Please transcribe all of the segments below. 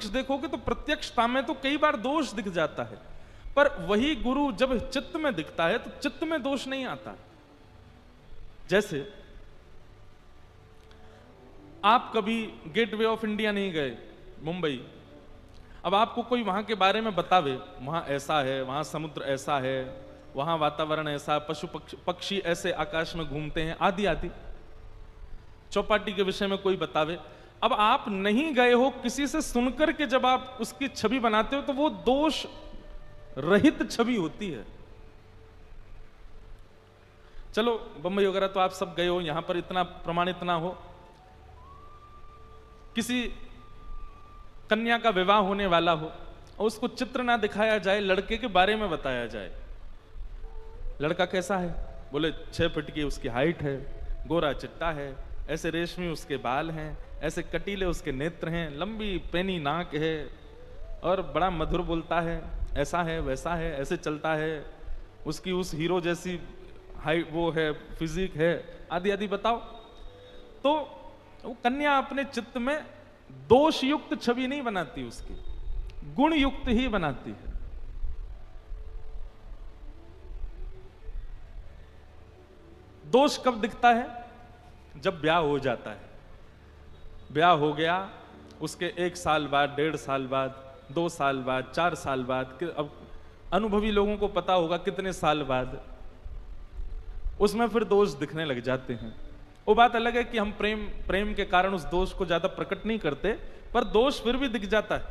प्रत्यक्ष देखोगे तो प्रत्यक्षता में तो कई बार दोष दिख जाता है, पर वही गुरु जब चित्त में दिखता है तो चित्त में दोष नहीं आता। जैसे आप कभी गेटवे ऑफ इंडिया नहीं गए मुंबई, अब आपको कोई वहां के बारे में बतावे, वहां ऐसा है, वहां समुद्र ऐसा है, वहां वातावरण ऐसा, पशु पक्षी ऐसे आकाश में घूमते हैं, आदि आदि, चौपाटी के विषय में कोई बतावे। अब आप नहीं गए हो, किसी से सुनकर के जब आप उसकी छवि बनाते हो तो वो दोष रहित छवि होती है। चलो बंबई वगैरह तो आप सब गए हो, यहां पर इतना प्रमाणित ना हो, किसी कन्या का विवाह होने वाला हो और उसको चित्र ना दिखाया जाए, लड़के के बारे में बताया जाए, लड़का कैसा है, बोले 6 फीट की उसकी हाइट है, गोरा चिट्टा है, ऐसे रेशमी उसके बाल हैं, ऐसे कटीले उसके नेत्र हैं, लंबी पैनी नाक है और बड़ा मधुर बोलता है, ऐसा है वैसा है, ऐसे चलता है, उसकी उस हीरो जैसी हाइट वो है, फिजिक है, आदि आदि बताओ। तो वो कन्या अपने चित्त में दोष युक्त छवि नहीं बनाती, उसकी गुण युक्त ही बनाती है। दोष कब दिखता है? जब ब्याह हो जाता है। ब्याह हो गया, उसके 1 साल बाद, 1.5 साल बाद, 2 साल बाद, 4 साल बाद, अब अनुभवी लोगों को पता होगा कितने साल बाद, उसमें फिर दोष दिखने लग जाते हैं। वो बात अलग है कि हम प्रेम के कारण उस दोष को ज्यादा प्रकट नहीं करते, पर दोष फिर भी दिख जाता है।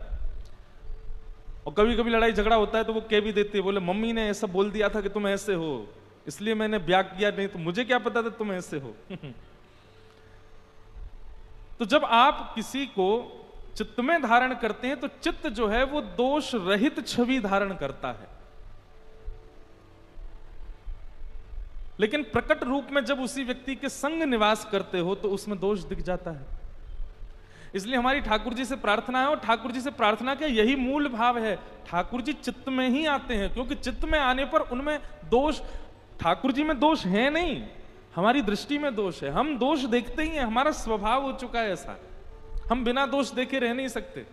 और कभी कभी लड़ाई झगड़ा होता है तो वो कह भी देती है, बोले मम्मी ने ऐसा बोल दिया था कि तुम ऐसे हो, इसलिए मैंने ब्याह किया, नहीं तो मुझे क्या पता था तुम ऐसे हो। तो जब आप किसी को चित्त में धारण करते हैं तो चित्त जो है वो दोष रहित छवि धारण करता है, लेकिन प्रकट रूप में जब उसी व्यक्ति के संग निवास करते हो तो उसमें दोष दिख जाता है। इसलिए हमारी ठाकुर जी से प्रार्थना है, और ठाकुर जी से प्रार्थना का यही मूल भाव है, ठाकुर जी चित्त में ही आते हैं, क्योंकि चित्त में आने पर उनमें दोष, ठाकुर जी में दोष है नहीं, हमारी दृष्टि में दोष है। हम दोष देखते ही हैं, हमारा स्वभाव हो चुका है ऐसा, हम बिना दोष देखे रह नहीं सकते।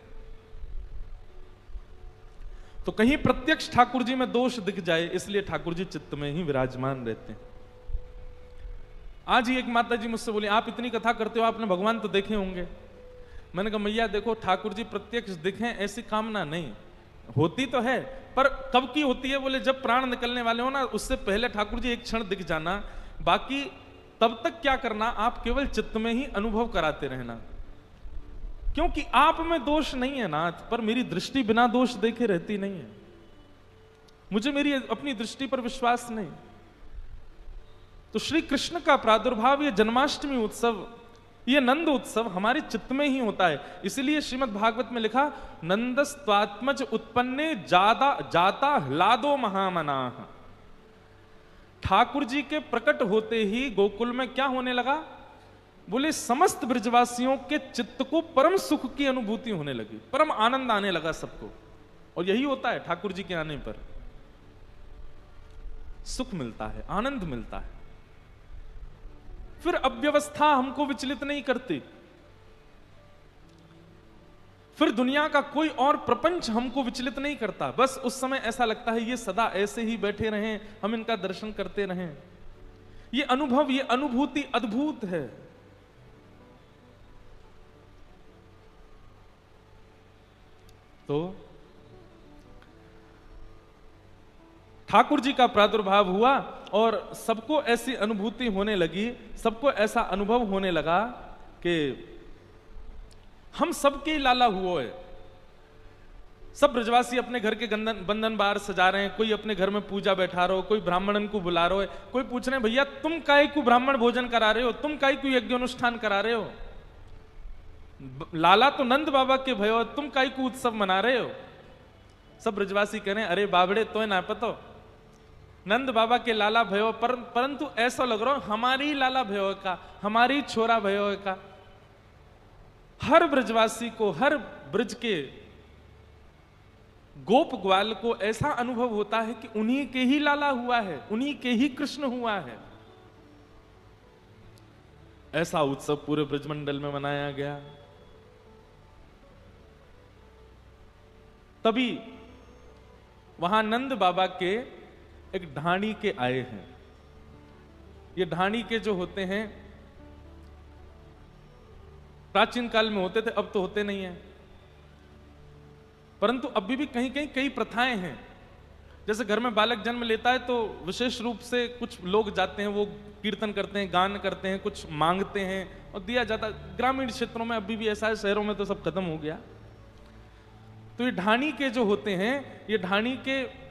तो कहीं प्रत्यक्ष ठाकुर जी में दोष दिख जाए, इसलिए ठाकुर जी चित्त में ही विराजमान रहते हैं। आज ही एक माता जी मुझसे बोली, आप इतनी कथा करते हो, आपने भगवान तो देखे होंगे। मैंने कहा मैया देखो, ठाकुर जी प्रत्यक्ष दिखें ऐसी कामना नहीं होती, तो है, पर कब की होती है? बोले जब प्राण निकलने वाले हो ना, उससे पहले ठाकुर जी एक क्षण दिख जाना, बाकी तब तक क्या करना, आप केवल चित्त में ही अनुभव कराते रहना, क्योंकि आप में दोष नहीं है नाथ, पर मेरी दृष्टि बिना दोष देखे रहती नहीं है, मुझे मेरी अपनी दृष्टि पर विश्वास नहीं। तो श्री कृष्ण का प्रादुर्भाव, ये जन्माष्टमी उत्सव, ये नंद उत्सव हमारे चित्त में ही होता है। इसलिए श्रीमद् भागवत में लिखा, नंदस्त्वात्मज उत्पन्ने जाता ह्लादो महामनाः। ठाकुर जी के प्रकट होते ही गोकुल में क्या होने लगा? बोले समस्त ब्रजवासियों के चित्त को परम सुख की अनुभूति होने लगी, परम आनंद आने लगा सबको। और यही होता है, ठाकुर जी के आने पर सुख मिलता है, आनंद मिलता है। फिर अव्यवस्था हमको विचलित नहीं करती, फिर दुनिया का कोई और प्रपंच हमको विचलित नहीं करता। बस उस समय ऐसा लगता है ये सदा ऐसे ही बैठे रहें, हम इनका दर्शन करते रहें। ये अनुभव, ये अनुभूति अद्भुत है। तो ठाकुर जी का प्रादुर्भाव हुआ और सबको ऐसी अनुभूति होने लगी, सबको ऐसा अनुभव होने लगा कि हम सबके लाला हुए है। सब ब्रजवासी अपने घर के बंधन बार सजा रहे हैं, कोई अपने घर में पूजा बैठा रहे हो, कोई ब्राह्मणन को बुला रहे हो, कोई पूछ रहे हैं भैया तुम काहे को ब्राह्मण भोजन करा रहे हो, तुम काहे को यज्ञ अनुष्ठान करा रहे हो, लाला तो नंद बाबा के भयो, तुम काहे को उत्सव मना रहे हो। सब ब्रजवासी कह रहे हैं अरे बाबड़े तो है ना पतो, नंद बाबा के लाला भयो, परंतु ऐसा लग रहा हमारी लाला भयो का, हमारी छोरा भयो का। हर ब्रजवासी को, हर ब्रज के गोप ग्वाल को ऐसा अनुभव होता है कि उन्हीं के ही लाला हुआ है, उन्हीं के ही कृष्ण हुआ है। ऐसा उत्सव पूरे ब्रजमंडल में मनाया गया। तभी वहां नंद बाबा के एक ढाणी के आए हैं। ये ढाणी के जो होते हैं प्राचीन काल में होते थे, अब तो होते नहीं है, परंतु अभी भी कहीं कहीं कई प्रथाएं हैं। जैसे घर में बालक जन्म लेता है तो विशेष रूप से कुछ लोग जाते हैं, वो कीर्तन करते हैं, गान करते हैं, कुछ मांगते हैं और दिया जाता है। ग्रामीण क्षेत्रों में अभी भी ऐसा है, शहरों में तो सब खत्म हो गया। तो ये ढाणी के जो होते हैं, ये ढाणी के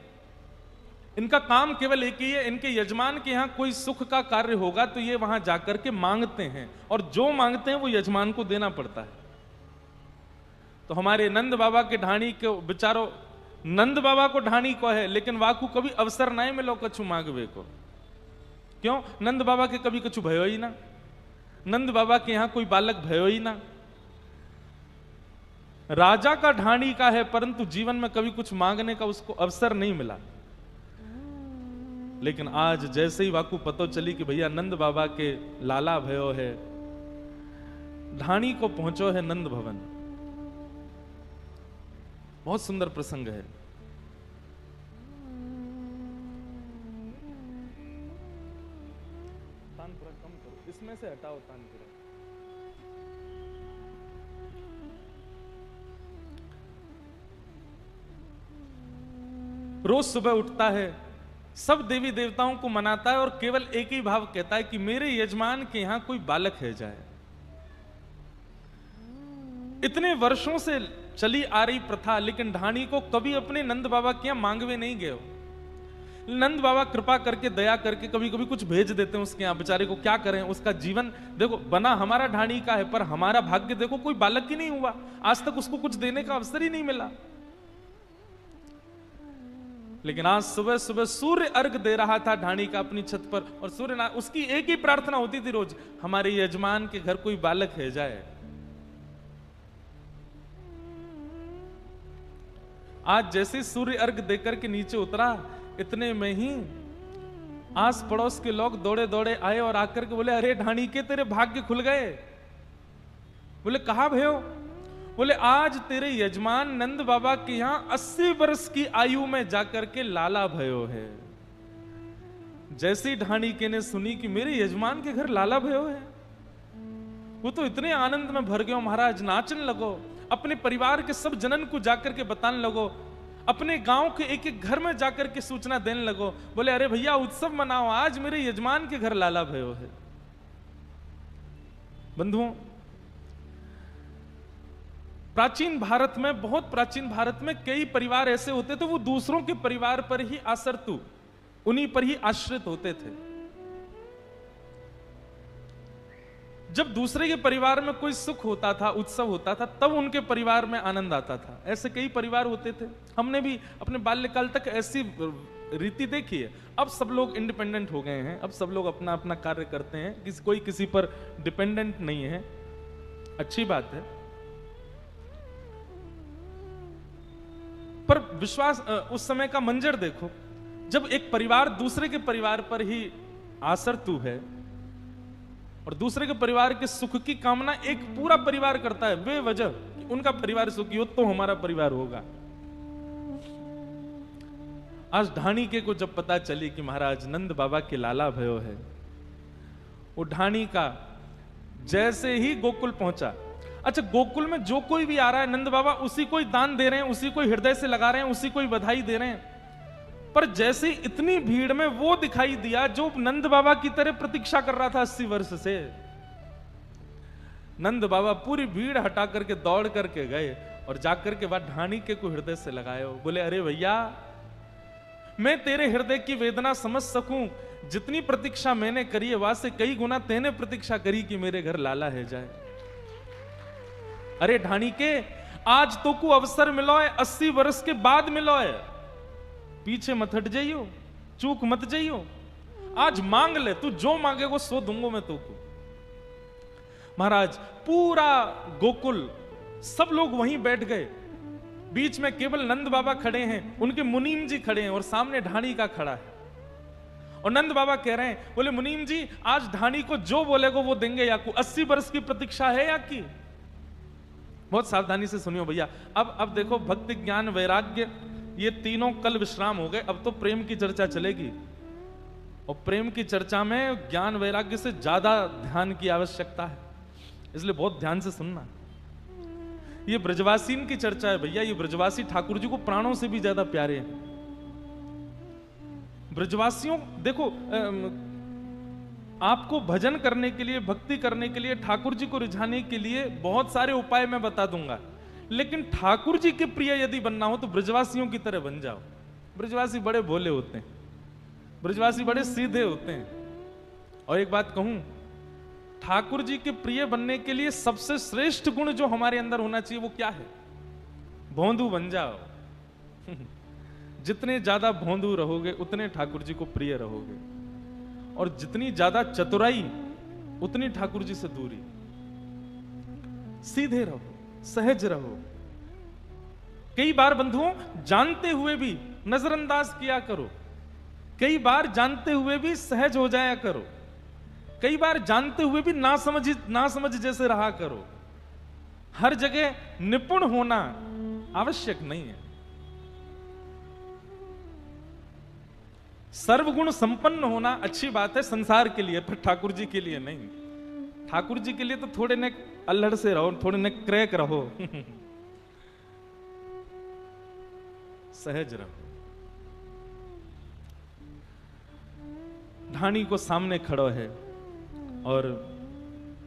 इनका काम केवल एक ही है, इनके यजमान के यहाँ कोई सुख का कार्य होगा तो ये वहां जाकर के मांगते हैं, और जो मांगते हैं वो यजमान को देना पड़ता है। तो हमारे नंद बाबा के ढाणी के बेचारो, नंद बाबा को ढाणी को है, लेकिन वाकू कभी अवसर नहीं मिलो कछु मांगवे को। क्यों? नंद बाबा के कभी कछु भयो ही ना, नंद बाबा के यहां कोई बालक भयो ही ना। राजा का ढाणी का है, परंतु जीवन में कभी कुछ मांगने का उसको अवसर नहीं मिला। लेकिन आज जैसे ही वाकू पतो चली कि भैया नंद बाबा के लाला भयो है, ढाणी को पहुंचो है नंद भवन। बहुत सुंदर प्रसंग है। तानपुरा कम करो, इसमें से हटाओ तानपुरा। रोज सुबह उठता है, सब देवी देवताओं को मनाता है और केवल एक ही भाव कहता है कि मेरे यजमान के यहां कोई बालक है जाए। इतने वर्षों से चली आ रही प्रथा, लेकिन ढाणी को कभी अपने नंद बाबा के यहां मांगवे नहीं गए हो। नंद बाबा कृपा करके, दया करके कभी कभी कुछ भेज देते हैं उसके यहां, बेचारे को क्या करें। उसका जीवन देखो, बना हमारा ढाणी का है, पर हमारा भाग्य देखो कोई बालक ही नहीं हुआ, आज तक उसको कुछ देने का अवसर ही नहीं मिला। लेकिन आज सुबह सुबह सूर्य अर्घ दे रहा था ढाणी का अपनी छत पर, और सूर्य उसकी एक ही प्रार्थना होती थी रोज, हमारे यजमान के घर कोई बालक है जाए। आज जैसे सूर्य अर्घ देकर के नीचे उतरा, इतने में ही आस पड़ोस के लोग दौड़े दौड़े आए और आकर के बोले, अरे ढाणी के तेरे भाग्य खुल गए। बोले कहा भयो? बोले आज तेरे यजमान नंद बाबा के यहां 80 वर्ष की आयु में जाकर के लाला भयो है। जैसे ही ढाणी के ने सुनी कि मेरे यजमान के घर लाला भयो है, वो तो इतने आनंद में भर गए, महाराज नाचन लगो, अपने परिवार के सब जनन को जाकर के बताने लगो, अपने गांव के एक एक घर में जाकर के सूचना देने लगो। बोले अरे भैया उत्सव मनाओ, आज मेरे यजमान के घर लाला भयो है। बंधुओं, प्राचीन भारत में, बहुत प्राचीन भारत में कई परिवार ऐसे होते थे, वो दूसरों के परिवार पर ही आश्रित, उन्हीं पर ही आश्रित होते थे। जब दूसरे के परिवार में कोई सुख होता था, उत्सव होता था, तब उनके परिवार में आनंद आता था। ऐसे कई परिवार होते थे, हमने भी अपने बाल्यकाल तक ऐसी रीति देखी है। अब सब लोग इंडिपेंडेंट हो गए हैं, अब सब लोग अपना अपना कार्य करते हैं, कोई किसी पर डिपेंडेंट नहीं है, अच्छी बात है। पर विश्वास, उस समय का मंजर देखो, जब एक परिवार दूसरे के परिवार पर ही आसक्त है और दूसरे के परिवार के सुख की कामना एक पूरा परिवार करता है बेवजह कि उनका परिवार सुखी हो तो हमारा परिवार होगा। आज ढाणी के को जब पता चली कि महाराज नंद बाबा के लाला भयो है, वो ढाणी का जैसे ही गोकुल पहुंचा, अच्छा गोकुल में जो कोई भी आ रहा है, नंद बाबा उसी को ही दान दे रहे हैं, उसी को हृदय से लगा रहे हैं, उसी को ही बधाई दे रहे हैं। पर जैसे इतनी भीड़ में वो दिखाई दिया जो नंद बाबा की तरह प्रतीक्षा कर रहा था 80 वर्ष से, नंद बाबा पूरी भीड़ हटा करके दौड़ करके गए और जाकर के बाद ढाणी के को हृदय से लगाए। बोले अरे भैया, मैं तेरे हृदय की वेदना समझ सकूं, जितनी प्रतीक्षा मैंने करी है वहां से कई गुना तेने प्रतीक्षा करी कि मेरे घर लाला है जाए। अरे ढाणी के, आज तो को अवसर मिलो है, 80 वर्ष के बाद मिलो है, पीछे मत हट जाइयो, चूक मत जाइयो, आज मांग ले, तू जो मांगेगो सो दूंगा मैं तुमको। महाराज पूरा गोकुल सब लोग वहीं बैठ गए, बीच में केवल नंद बाबा खड़े हैं, उनके मुनीम जी खड़े हैं और सामने ढाणी का खड़ा है। और नंद बाबा कह रहे हैं, बोले मुनीम जी आज ढाणी को जो बोलेगो वो देंगे, या को 80 वर्ष की प्रतीक्षा है या की? बहुत सावधानी से सुनियो भैया। अब देखो, भक्ति, ज्ञान, वैराग्य, ये तीनों कल विश्राम हो गए। अब तो प्रेम की चर्चा चलेगी, और प्रेम की चर्चा में ज्ञान वैराग्य से ज्यादा ध्यान की आवश्यकता है, इसलिए बहुत ध्यान से सुनना। ये ब्रजवासीन की चर्चा है भैया। ये ब्रजवासी ठाकुर जी को प्राणों से भी ज्यादा प्यारे हैं। ब्रजवासियों, देखो, आपको भजन करने के लिए, भक्ति करने के लिए, ठाकुर जी को रिझाने के लिए बहुत सारे उपाय मैं बता दूंगा, लेकिन ठाकुर जी के प्रिय यदि बनना हो तो ब्रजवासियों की तरह बन जाओ। ब्रजवासी बड़े भोले होते हैं, ब्रजवासी बड़े सीधे होते हैं। और एक बात कहूं, ठाकुर जी के प्रिय बनने के लिए सबसे श्रेष्ठ गुण जो हमारे अंदर होना चाहिए वो क्या है? भोंदू बन जाओ। जितने ज्यादा भोंदू रहोगे उतने ठाकुर जी को प्रिय रहोगे, और जितनी ज्यादा चतुराई उतनी ठाकुर जी से दूरी। सीधे रहो, सहज रहो। कई बार बंधुओं, जानते हुए भी नजरअंदाज किया करो, कई बार जानते हुए भी सहज हो जाया करो, कई बार जानते हुए भी ना समझ जैसे रहा करो। हर जगह निपुण होना आवश्यक नहीं है। सर्वगुण संपन्न होना अच्छी बात है संसार के लिए, पर ठाकुर जी के लिए नहीं। ठाकुर जी के लिए तो थोड़े ने अल्हड़ से रहो, थोड़े ने क्रैक रहो। सहज रहो। ढाणी को सामने खड़ो है और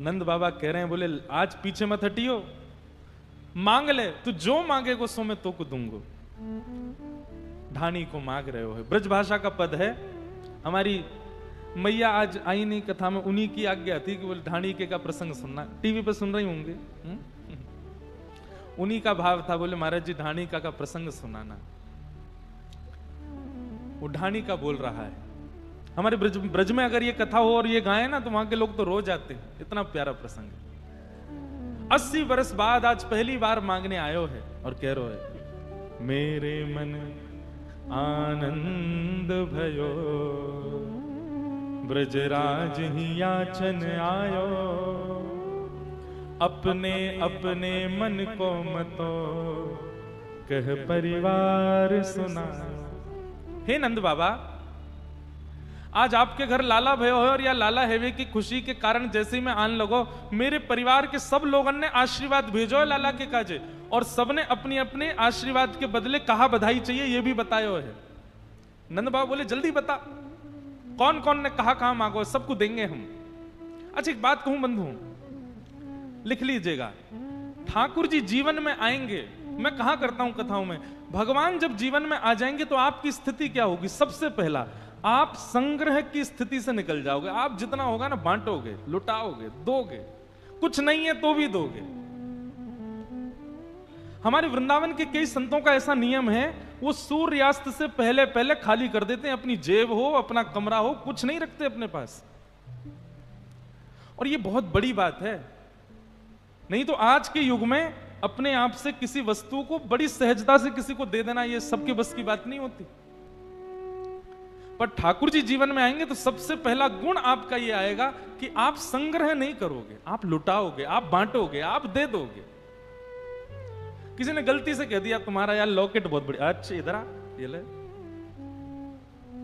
नंद बाबा कह रहे हैं, बोले आज पीछे मत हटियो, मांग ले, तू जो मांगेगो सो मैं तो को दूंगो। ढाणी को मांग रहे हो है। ब्रज भाषा का पद है। हमारी मैया आज आई नहीं कथा में, उन्हीं की आज्ञा थी कि बोले ढाणी के का प्रसंग सुनना। टीवी पे सुन रही होंगे, उन्हीं का भाव था, बोले महाराज जी ढाणी का प्रसंग सुनाना। वो ढाणी का बोल रहा है। हमारे ब्रज में अगर ये कथा हो और ये गाए ना तो वहां के लोग तो रो जाते हैं, इतना प्यारा प्रसंग है। 80 वर्ष बाद आज पहली बार मांगने आयो है और कह रहे है, मेरे मन आनंद भयो, ब्रजराज ही याचन आयो, अपने अपने मन को मतो, कह परिवार सुना। हे नंद बाबा, आज आपके घर लाला भयो है और या लाला हेवे की खुशी के कारण जैसे ही मैं आने लगो, मेरे परिवार के सब लोगों ने आशीर्वाद भेजो है लाला के काजे, और सबने अपने अपने आशीर्वाद के बदले कहा बधाई चाहिए ये भी बतायो है। नंद बाबा बोले जल्दी बता, कौन कौन ने कहा मांगो, सबको देंगे हम। अच्छा एक बात कहूं बंधु, लिख लीजिएगा, ठाकुर जी जीवन में आएंगे, मैं कहा करता हूं कथाओं में, भगवान जब जीवन में आ जाएंगे तो आपकी स्थिति क्या होगी? सबसे पहला, आप संग्रह की स्थिति से निकल जाओगे। आप जितना होगा ना बांटोगे, लुटाओगे, दोगे, कुछ नहीं है तो भी दोगे। हमारे वृंदावन के कई संतों का ऐसा नियम है, वो सूर्यास्त से पहले पहले खाली कर देते हैं, अपनी जेब हो, अपना कमरा हो, कुछ नहीं रखते अपने पास। और ये बहुत बड़ी बात है। नहीं तो आज के युग में अपने आप से किसी वस्तु को बड़ी सहजता से किसी को दे देना, ये सबके बस की बात नहीं होती। पर ठाकुर जी जीवन में आएंगे तो सबसे पहला गुण आपका ये आएगा कि आप संग्रह नहीं करोगे, आप लुटाओगे, आप बांटोगे, आप दे दोगे। किसी ने गलती से कह दिया तुम्हारा यार लॉकेट बहुत बड़ी, अच्छा इधर आ, ये ले।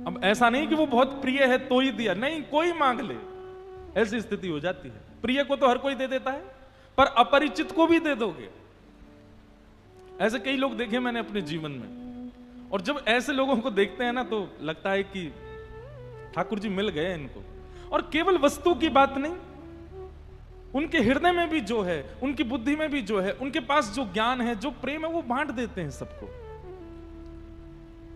अब ऐसा नहीं कि वो बहुत प्रिय है तो ही दिया, नहीं, कोई मांग ले, ऐसी स्थिति हो जाती है। प्रिय को तो हर कोई दे देता है, पर अपरिचित को भी दे दोगे। ऐसे कई लोग देखे मैंने अपने जीवन में, और जब ऐसे लोगों को देखते हैं ना तो लगता है कि ठाकुर जी मिल गए इनको। और केवल वस्तु की बात नहीं, उनके हृदय में भी जो है, उनकी बुद्धि में भी जो है, उनके पास जो ज्ञान है, जो प्रेम है, वो बांट देते हैं सबको।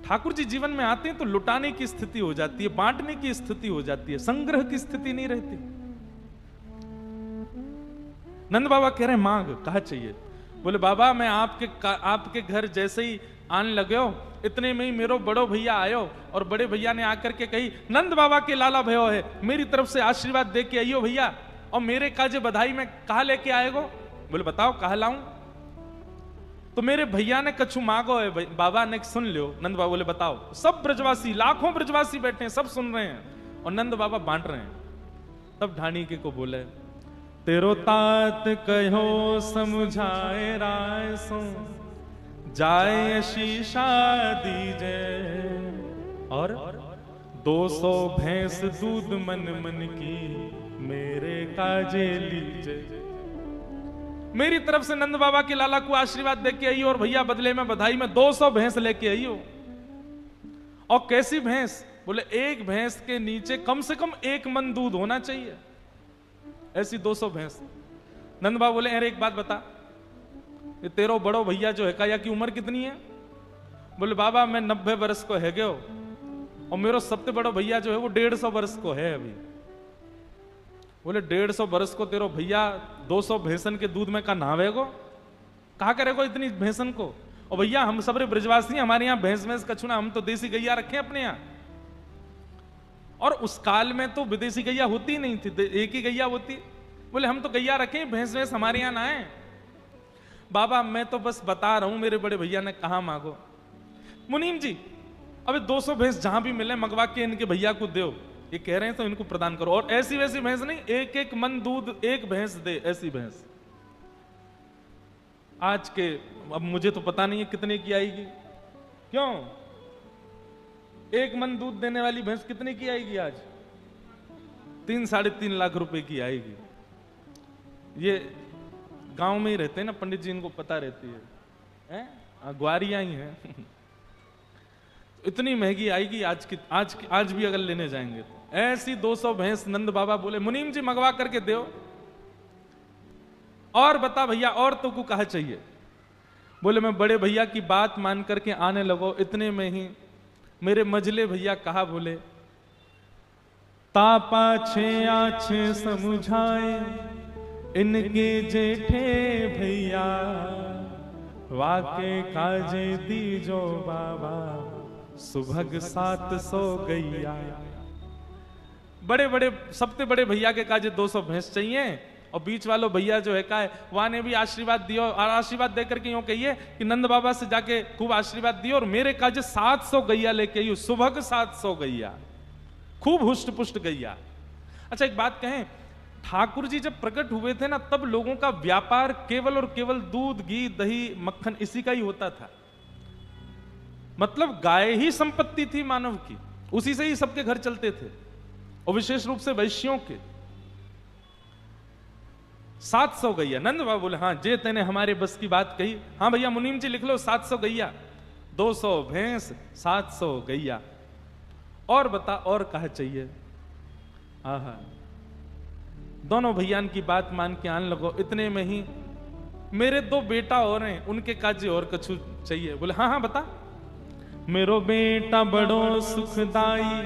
ठाकुर जी जीवन में आते हैं तो लुटाने की स्थिति हो जाती है, बांटने की स्थिति हो जाती है, संग्रह की स्थिति नहीं रहती। नंद बाबा कह रहे हैं मांग, कहा चाहिए? बोले बाबा मैं आपके घर जैसे ही आने लगे हो, इतने में ही मेरो बड़ो भैया आयो, और बड़े भैया ने आकर के कही नंद बाबा के लाला भयो है, मेरी तरफ से आशीर्वाद दे के आइयो भैया, और मेरे काजे बधाई में कहा लेके आएगो? बोले बताओ कहा लाऊं? तो मेरे भैया ने कछु मांगो है बाबा ने, सुन लियो। नंद बाबा बोले बताओ। सब ब्रजवासी, लाखों ब्रजवासी बैठे हैं, सब सुन रहे हैं और नंद बाबा बांट रहे हैं। तब ढाणी के को बोले तेरो तात कहो समझाए राय सो जाए शीशा दीजे और 200 भैंस दूध मन मन की मेरे काजे लीजे। मेरी तरफ से नंद बाबा के लाला को आशीर्वाद दे के आई और भैया बदले में बधाई में 200 भैंस लेके आई हो। और कैसी भैंस? बोले एक भैंस के नीचे कम से कम 1 मन दूध होना चाहिए, ऐसी 200 भैंस। नंद बाबा बोले अरे एक बात बता, ये तेरो बड़ो भैया जो है काया की उम्र कितनी है? बोले बाबा मैं 90 वर्ष को है गयो और मेरा सबसे बड़ा भैया जो है वो 150 वर्ष को है अभी। बोले 150 वर्ष को तेरो भैया 200 भैंसन के दूध में का नहावेगो, कहा करेगो इतनी भैंसन को? और भैया हम सबरे ब्रजवासी, हमारे यहाँ भैंस भैंस कछुना, हम तो देसी गैया रखे अपने यहाँ। और उस काल में तो विदेशी गैया होती नहीं थी, एक ही गैया होती। बोले हम तो गैया रखे, भैंस भैंस हमारे यहाँ ना है। बाबा मैं तो बस बता रहा हूं, मेरे बड़े भैया ने कहा मांगो। मुनीम जी अबे 200 भैंस जहां भी मिले मंगवा के इनके भैया को दो, ये कह रहे हैं तो इनको प्रदान करो। और ऐसी वैसी भैंस नहीं, 1-1 मन दूध एक भैंस दे, ऐसी भैंस। आज के अब मुझे तो पता नहीं है कितने की आएगी, क्यों 1 मन दूध देने वाली भैंस कितने की आएगी आज? 3-3.5 लाख रुपए की आएगी। ये गांव में ही रहते हैं ना पंडित जी, इनको पता रहती है, ग्वारियां ही हैं। इतनी महंगी आएगी आज भी अगर लेने जाएंगे तो। ऐसी 200 भैंस नंद बाबा बोले मुनीम जी मंगवा करके दो। और बता भैया और तो को कहा चाहिए? बोले मैं बड़े भैया की बात मान करके आने लगो। इतने में ही मेरे मजले भैया कहा, बोले तापा छे आछे समझाए इनके जेठे भैया वाके काजे दीजो बाबा सुभग 700 गैया। बड़े बड़े सबसे बड़े भैया के काजे 200 भैंस चाहिए और बीच वालों भैया जो है का वहां ने भी आशीर्वाद दियो और आशीर्वाद देकर के यूं कहिए कि नंद बाबा से जाके खूब आशीर्वाद दियो और मेरे काजे 700 गैया लेके आई, सुभग 700 गैया, खूब हुष्ट पुष्ट गैया। अच्छा एक बात कहें, ठाकुर जी जब प्रकट हुए थे ना तब लोगों का व्यापार केवल और केवल दूध घी दही मक्खन इसी का ही होता था। मतलब गाय ही संपत्ति थी मानव की, उसी से ही सबके घर चलते थे और विशेष रूप से वैश्यों के। 700 गैया। नंद बाबा बोले हाँ जे तेने हमारे बस की बात कही। हाँ भैया मुनीम जी लिख लो 700 गैया, 200 भैंस 700 गैया। और बता और कहा चाहिए? आहा दोनों भैया की बात मान के आने लगो। इतने में ही मेरे 2 बेटा और हैं, उनके काजे और कछु चाहिए। बोले हाँ हाँ बता। मेरो बेटा बड़ो सुखदाई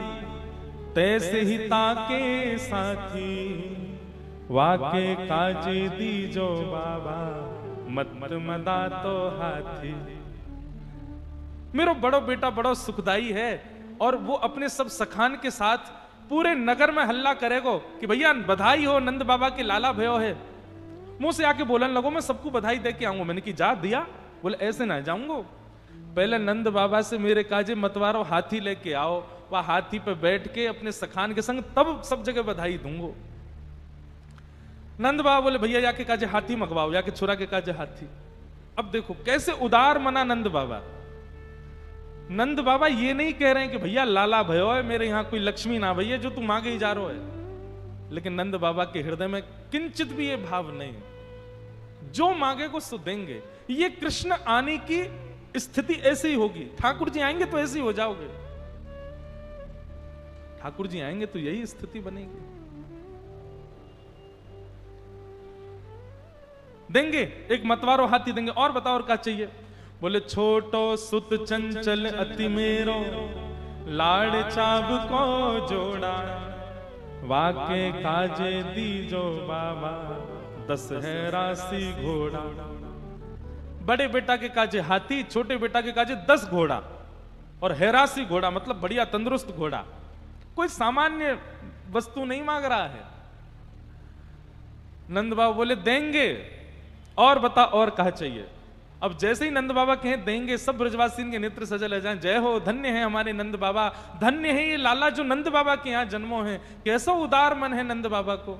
तैसे ही ताके साथी वाके काजे दीजो बाबा मत मदा तो हाथी। मेरो बड़ो बेटा बड़ो सुखदाई है और वो अपने सब सखान के साथ पूरे नगर में हल्ला करेगो कि भैया बधाई हो, नंद बाबा के लाला भयो है। मुंह से आके बोलने लगो मैं सबको बधाई दे के आऊंगा। मैंने की जा दिया? बोले ऐसे ना जाऊंगा, पहले नंद बाबा से मेरे काजे मतवारो हाथी लेके आओ, वह हाथी पे बैठ के अपने सखान के संग तब सब जगह बधाई दूंगो। नंद बाबा बोले भैया जाके काजे हाथी मंगवाओ, जाके छुरा के काजे हाथी। अब देखो कैसे उदार मना नंद बाबा। नंद बाबा ये नहीं कह रहे हैं कि भैया लाला भयो है, मेरे यहां कोई लक्ष्मी ना भैया जो तू मांगे ही जा रहा है। लेकिन नंद बाबा के हृदय में किंचित भी ये भाव नहीं, जो मांगेगो सो देंगे। ये कृष्ण आने की स्थिति ऐसी ही होगी। ठाकुर जी आएंगे तो ऐसे ही हो जाओगे, ठाकुर जी आएंगे तो यही स्थिति बनेगी। देंगे एक मतवारो हाथी देंगे। और बताओ और क्या चाहिए? बोले छोटो सुत चंचल अति मेरो लाड़ चाब को जोड़ा वाके काजे दीजो बाबा 10 है राशि घोड़ा। बड़े बेटा के काजे हाथी, छोटे बेटा के काजे 10 घोड़ा और हैरासी घोड़ा मतलब बढ़िया तंदुरुस्त घोड़ा। कोई सामान्य वस्तु नहीं मांग रहा है। नंद बाबा बोले देंगे। और बता और कहा चाहिए? अब जैसे ही नंद बाबा कहें देंगे, सब ब्रजवासी के नेत्र सजल जाएं। जय हो, धन्य है हमारे नंद बाबा, धन्य है ये लाला जो नंद बाबा के यहां जन्मों है। कैसा उदार मन है नंद बाबा को।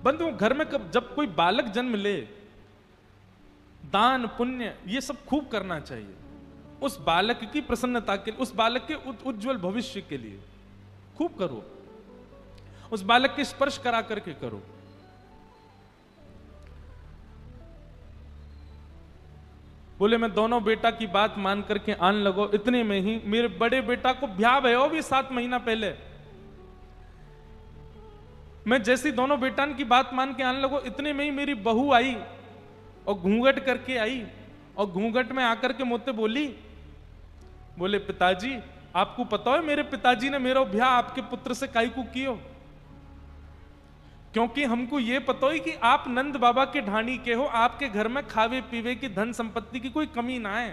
बंधु घर में जब कोई बालक जन्म ले, दान पुण्य ये सब खूब करना चाहिए, उस बालक की प्रसन्नता के लिए, उस बालक के उज्जवल भविष्य के लिए खूब करो, उस बालक के स्पर्श करा करके करो। बोले मैं दोनों बेटा की बात मान करके आन लगो, इतने में ही मेरे बड़े बेटा को ब्याह भयो भी 7 महीना पहले। मैं जैसी दोनों बेटान की बात मान के आने लगो, इतने में ही मेरी बहू आई और घूंघट करके आई, और घूंघट में आकर के मुझसे बोली, बोले पिताजी आपको पता है मेरे पिताजी ने मेरा ब्याह आपके पुत्र से काई को कियो? क्योंकि हमको ये पता है कि आप नंद बाबा के ढाणी के हो, आपके घर में खावे पीवे की धन संपत्ति की कोई कमी ना है,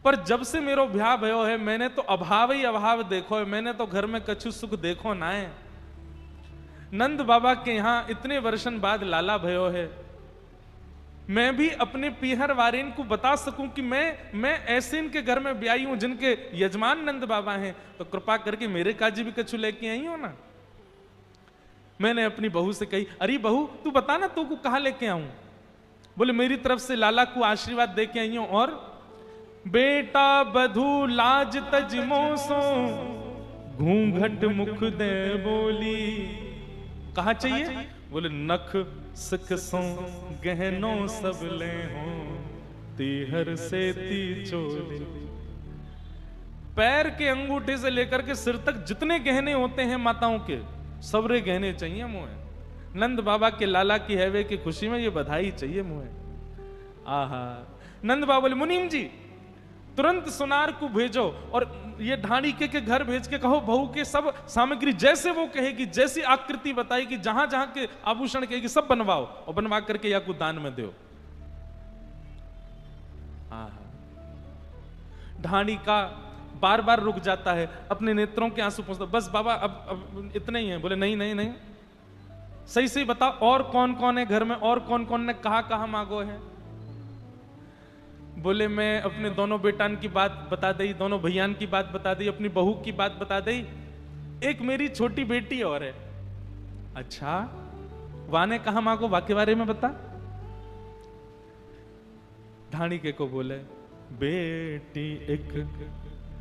पर जब से मेरो ब्याह भयो है मैंने तो अभाव ही अभाव देखो है, मैंने तो घर में कछु सुख देखो ना है। नंद बाबा के यहां इतने वर्षन बाद लाला भयो है, मैं भी अपने पीहर वारेन को बता सकूं कि मैं ऐसे इनके घर में ब्याई हूं जिनके यजमान नंद बाबा हैं, तो कृपा करके मेरे काजी भी कछु लेके आई हो ना। मैंने अपनी बहू से कही, अरे बहू तू बता ना तू को कहां लेके आऊं? बोले मेरी तरफ से लाला को आशीर्वाद दे के आई हूं, और बेटा बधू लाज तज मोसो घूंघट मुख दे बोली। कहा चाहिए? बोले नख सिख सो गहनों सब ले हो तीहर से ती चोली। पैर के अंगूठे से लेकर के सिर तक जितने गहने होते हैं माताओं के, सबरे गहने चाहिए मुझे। नंद बाबा के लाला की हैवे की खुशी में ये बधाई चाहिए मुझे। आहा। नंद बाबा बोले मुनीम जी तुरंत सुनार को भेजो और ये ढाणी के घर भेज के कहो बहू के सब सामग्री जैसे वो कहेगी, जैसी आकृति बताएगी, जहां जहां के आभूषण कहेगी सब बनवाओ और बनवा करके या को दान में दो। ढाणी का बार बार रुक जाता है, अपने नेत्रों के आंसू पोंछता, बस बाबा अब इतने ही है। बोले नहीं नहीं नहीं, सही सही बताओ और कौन कौन है घर में, और कौन कौन ने कहा मांगो है? बोले मैं अपने दोनों बेटान की बात बता दी, दोनों भैयान की बात बता दी, अपनी बहू की बात बता दी, एक मेरी छोटी बेटी और है। अच्छा वाने कहा मांगो, वाके बारे में बता। ढाणी के को बोले बेटी एक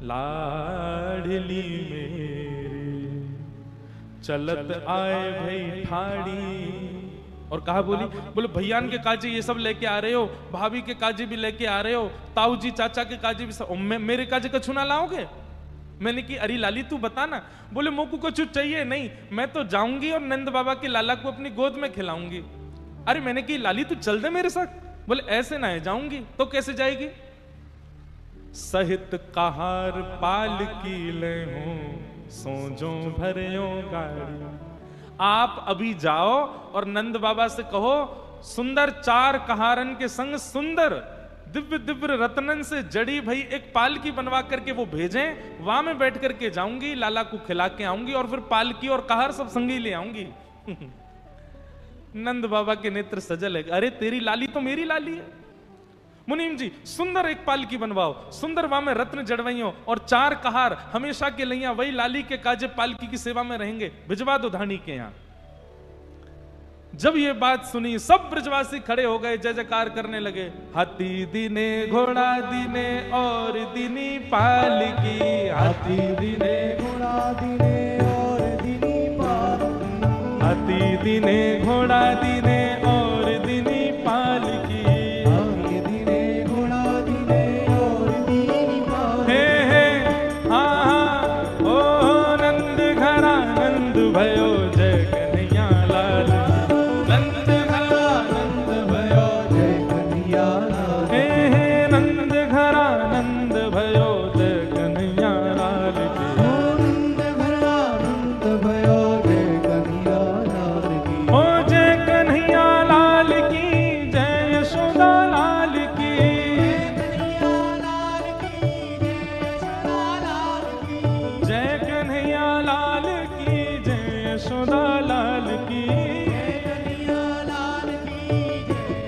लाडली मेरी चलत आए भाई ठाड़ी। और कहा बोली, बोले भैयान के काजी ये सब लेके आ रहे हो, भाभी के काजी भी लेके आ रहे हो, ताऊ जी चाचा के काजी भी सब, मेरे काजी कछु ना लाओगे? मैंने की अरे लाली तू बता ना। बोले मोको कछु चाहिए नहीं, मैं तो जाऊंगी और नंद बाबा के लाला को अपनी गोद में खिलाऊंगी। अरे मैंने की लाली तू चल दे मेरे साथ। बोले ऐसे ना है, जाऊंगी। तो कैसे जाएगी? सहित कहार पाल की ले हो सोजो भरियो गाड़ी। आप अभी जाओ और नंद बाबा से कहो सुंदर 4 कहारन के संग सुंदर दिव्य दिव्य रत्नन से जड़ी भई एक पालकी बनवा करके वो भेजें, वहां में बैठ करके जाऊंगी, लाला को खिला के आऊंगी और फिर पालकी और कहार सब संगी ले आऊंगी। नंद बाबा के नेत्र सजल है, अरे तेरी लाली तो मेरी लाली है। मुनीम जी सुंदर एक पालकी बनवाओ, सुंदर वहां में रत्न जड़वाइयों और 4 कहार हमेशा के लिए वही लाली के काजे पालकी की सेवा में रहेंगे, भिजवा दो ढाणी के यहां। जब ये बात सुनी सब ब्रजवासी खड़े हो गए, जय जयकार करने लगे। हाथी दीने घोड़ा दीने और दीनी पालकी, हाथी दीने घोड़ा दीने और दीनी पालकी, हाथी दीने घोड़ा दीने और दीनी पालकी, भयो जय कन्हैया लाल, नंद घरा नंद भयो जय कन्हैया लाल, हे नंद घरा नंद भयो जय कन्हैया लाल की, नंद घरा नंद भयो जय कन्हैया लाल की, ओ जय कन्हैया लाल की, जय यशोदा लाल की, जय कन्हैया लाल की, यशोदा लाल की, कन्हैया लाल की,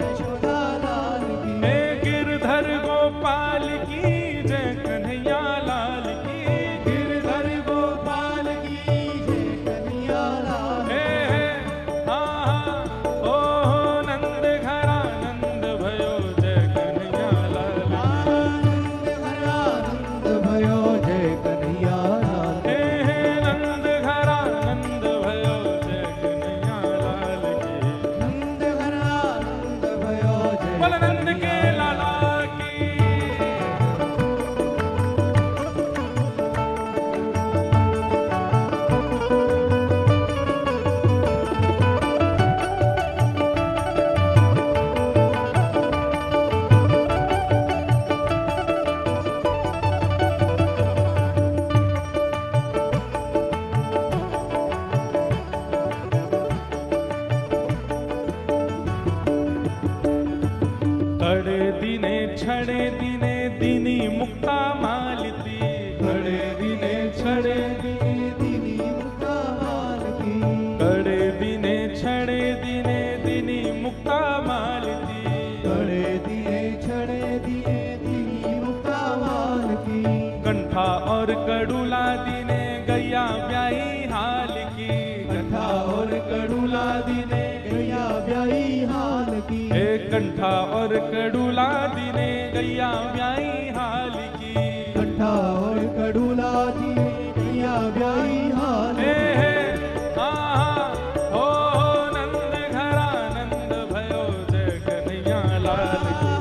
यशोदा लाल की, हे गिरधर गोपाल की, जय कन्हैया लाल की, गिरधर गोपाल की, जय कन्हैया लाल, हे हा छड़े दिने दिनी मुक्ता मालती, कड़े दिने छड़े दिने दिनी मुक्ता मालती, कड़े दिने छड़े दिने दिनी मुक्ता मालती, कड़े दिने छड़े दिने दिनी मुक्ता मालती, कंठा और कड़ूला दिने गैया ब्याई हाल की, कंठा और कड़ूला दिने गैया ब्याई हाल की, हे कंठा और कड़ूला दिने गैया ब्याई हाल की, कंठा और कड़ूला दिने गैया ब्याई हाल हे की, हे हाँ हो नंद घरा नंद भयो जय कन्हैया लाल की,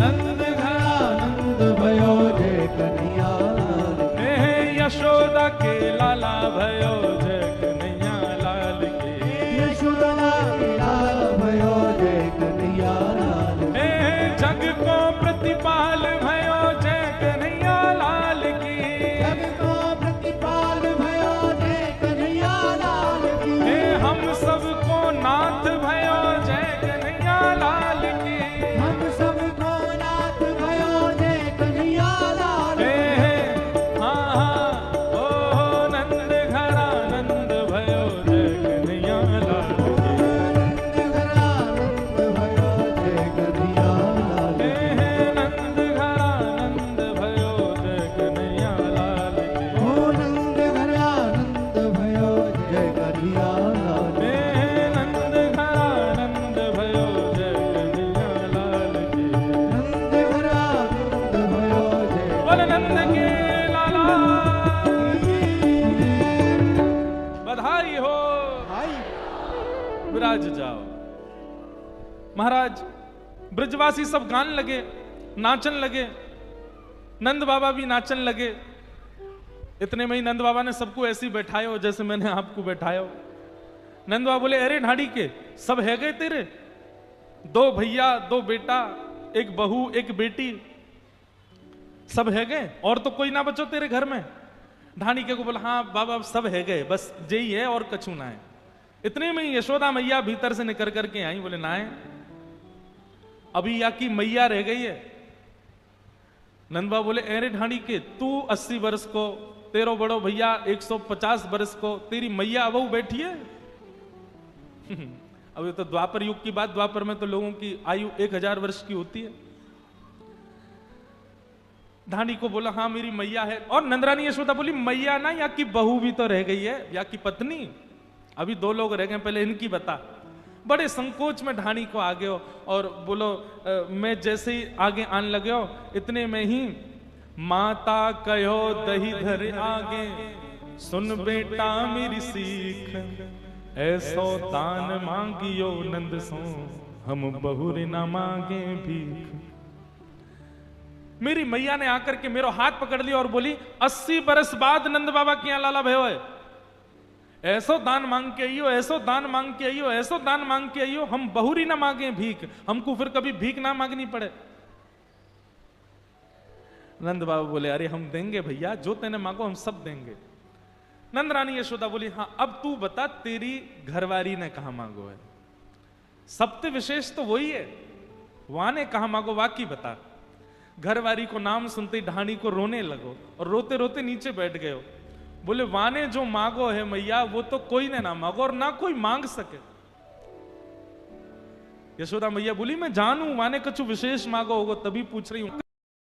नंद घरा आनंद भयो जय कन्हैया लाल की, हे यशोदा के लाला भयो जय कन्हैया लाल की, यशोदा के लाल भयो जय कन्हैया लाल की, हे जग को प्रतिपाल भयो जय कन्हैया लाल की, जग को प्रतिपाल भयो जय कन्हैया लाल की, हे हम सबको नाथ भयो जय कन्हैया लाल की, हम सबको नाथ भयो जय कन्हैया लाल हे की, हे हाँ हाँ ओ नंद घरा नंद भयो जय कन्हैया लाल की, नंद घरा नंद भयो जय कन्हैया लाल हे की, हे नंद घरा नंद भयो जय कन्हैया लाल की, ओ नंद घरा नंद भयो जय कन्हैया लाल हे की, हे नंद घरा नंद भयो जय कन्हैया लाल की, नंद घरा नंद भयो जय बोल नंद के लाला बधाई हो, भाई विराज जाओ। महाराज ब्रजवासी सब गान लगे, नाचन लगे, नंद बाबा भी नाचन लगे। इतने में ही नंद बाबा ने सबको ऐसे ही बैठायो जैसे मैंने आपको बैठायो। नंद बाबा बोले अरे ढाड़ी के सब है गए तेरे, 2 भैया 2 बेटा, एक बहू एक बेटी, सब है गए और तो कोई ना बचो तेरे घर में। ढाणी के को बोला हाँ बाबा अब सब है गए, बस यही है और कछु ना है। इतने में ही यशोदा मैया भीतर से निकल करके आई, बोले ना है अभी या की मैया रह गई है। नंदबा बोले अरे ढाणी के तू 80 वर्ष को, तेरो बड़ो भैया 150 वर्ष को, तेरी मैया अब बैठी है। अब ये तो द्वापर युग की बात, द्वापर में तो लोगों की आयु 1000 वर्ष की होती है। ढाणी को बोला हाँ मेरी मैया है। और नंदरानी यशोदा बोली मैया ना, या की बहू भी तो रह गई है, या की पत्नी, अभी 2 लोग रह गए, पहले इनकी बता। बड़े संकोच में ढाणी को आगे हो और बोलो मैं जैसे ही आगे आने लगे हो, इतने में ही माता कहो दही धर आगे, सुन बेटा मेरी सीख, ऐसो दान मांगियो नंद सो, हम बहुर न मांगे भीख। मेरी मैया ने आकर के मेरा हाथ पकड़ लिया और बोली 80 बरस बाद नंद बाबा के यहां लाला भयो है, ऐसो दान मांग के आइयो, ऐसो दान मांग के आइयो, ऐसो दान मांग के आइयो, हम बहुरी ना मांगे भीख, हमको फिर कभी भीख ना मांगनी पड़े। नंद बाबा बोले अरे हम देंगे भैया, जो तेने मांगो हम सब देंगे। नंद रानी यशोदा बोली हाँ अब तू बता तेरी घरवारी ने कहा मांगो है, सबसे विशेष तो वही है, वहां ने कहा मांगो, वाकी बता। घरवारी को नाम सुनते ही ढाणी को रोने लगो और रोते रोते नीचे बैठ गए हो। बोले वाने जो मांगो है मैया वो तो कोई ने ना मांगो और ना कोई मांग सके। यशोदा मैया बोली मैं जानू वाने कछु विशेष मांगो होगो तभी पूछ रही हूं।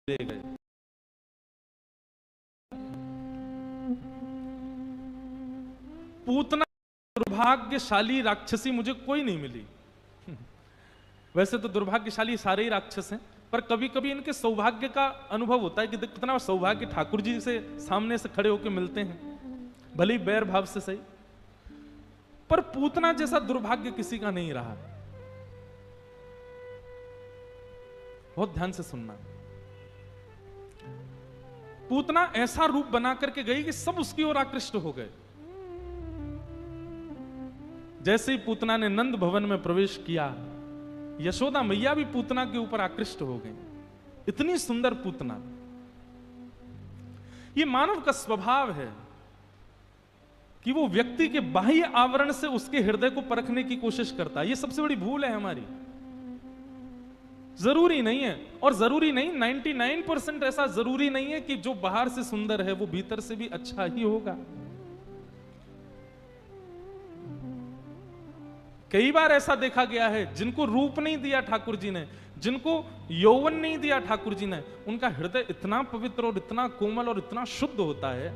दे गए। पूतना दुर्भाग्यशाली राक्षसी मुझे कोई नहीं मिली। वैसे तो दुर्भाग्यशाली सारे ही राक्षस हैं, पर कभी कभी इनके सौभाग्य का अनुभव होता है कि कितना सौभाग्य ठाकुर जी से सामने से खड़े होकर मिलते हैं, भले ही बैर भाव से सही। पर पूतना जैसा दुर्भाग्य किसी का नहीं रहा। बहुत ध्यान से सुनना। पूतना ऐसा रूप बना करके गई कि सब उसकी ओर आकृष्ट हो गए। जैसे ही पूतना ने नंद भवन में प्रवेश किया, यशोदा मैया भी पूतना के ऊपर आकृष्ट हो गई। इतनी सुंदर पूतना। ये मानव का स्वभाव है कि वो व्यक्ति के बाह्य आवरण से उसके हृदय को परखने की कोशिश करता है। ये सबसे बड़ी भूल है हमारी। जरूरी नहीं है, और जरूरी नहीं 99% ऐसा जरूरी नहीं है कि जो बाहर से सुंदर है वो भीतर से भी अच्छा ही होगा। कई बार ऐसा देखा गया है जिनको रूप नहीं दिया ठाकुर जी ने, जिनको यौवन नहीं दिया ठाकुर जी ने, उनका हृदय इतना पवित्र और इतना कोमल और इतना शुद्ध होता है।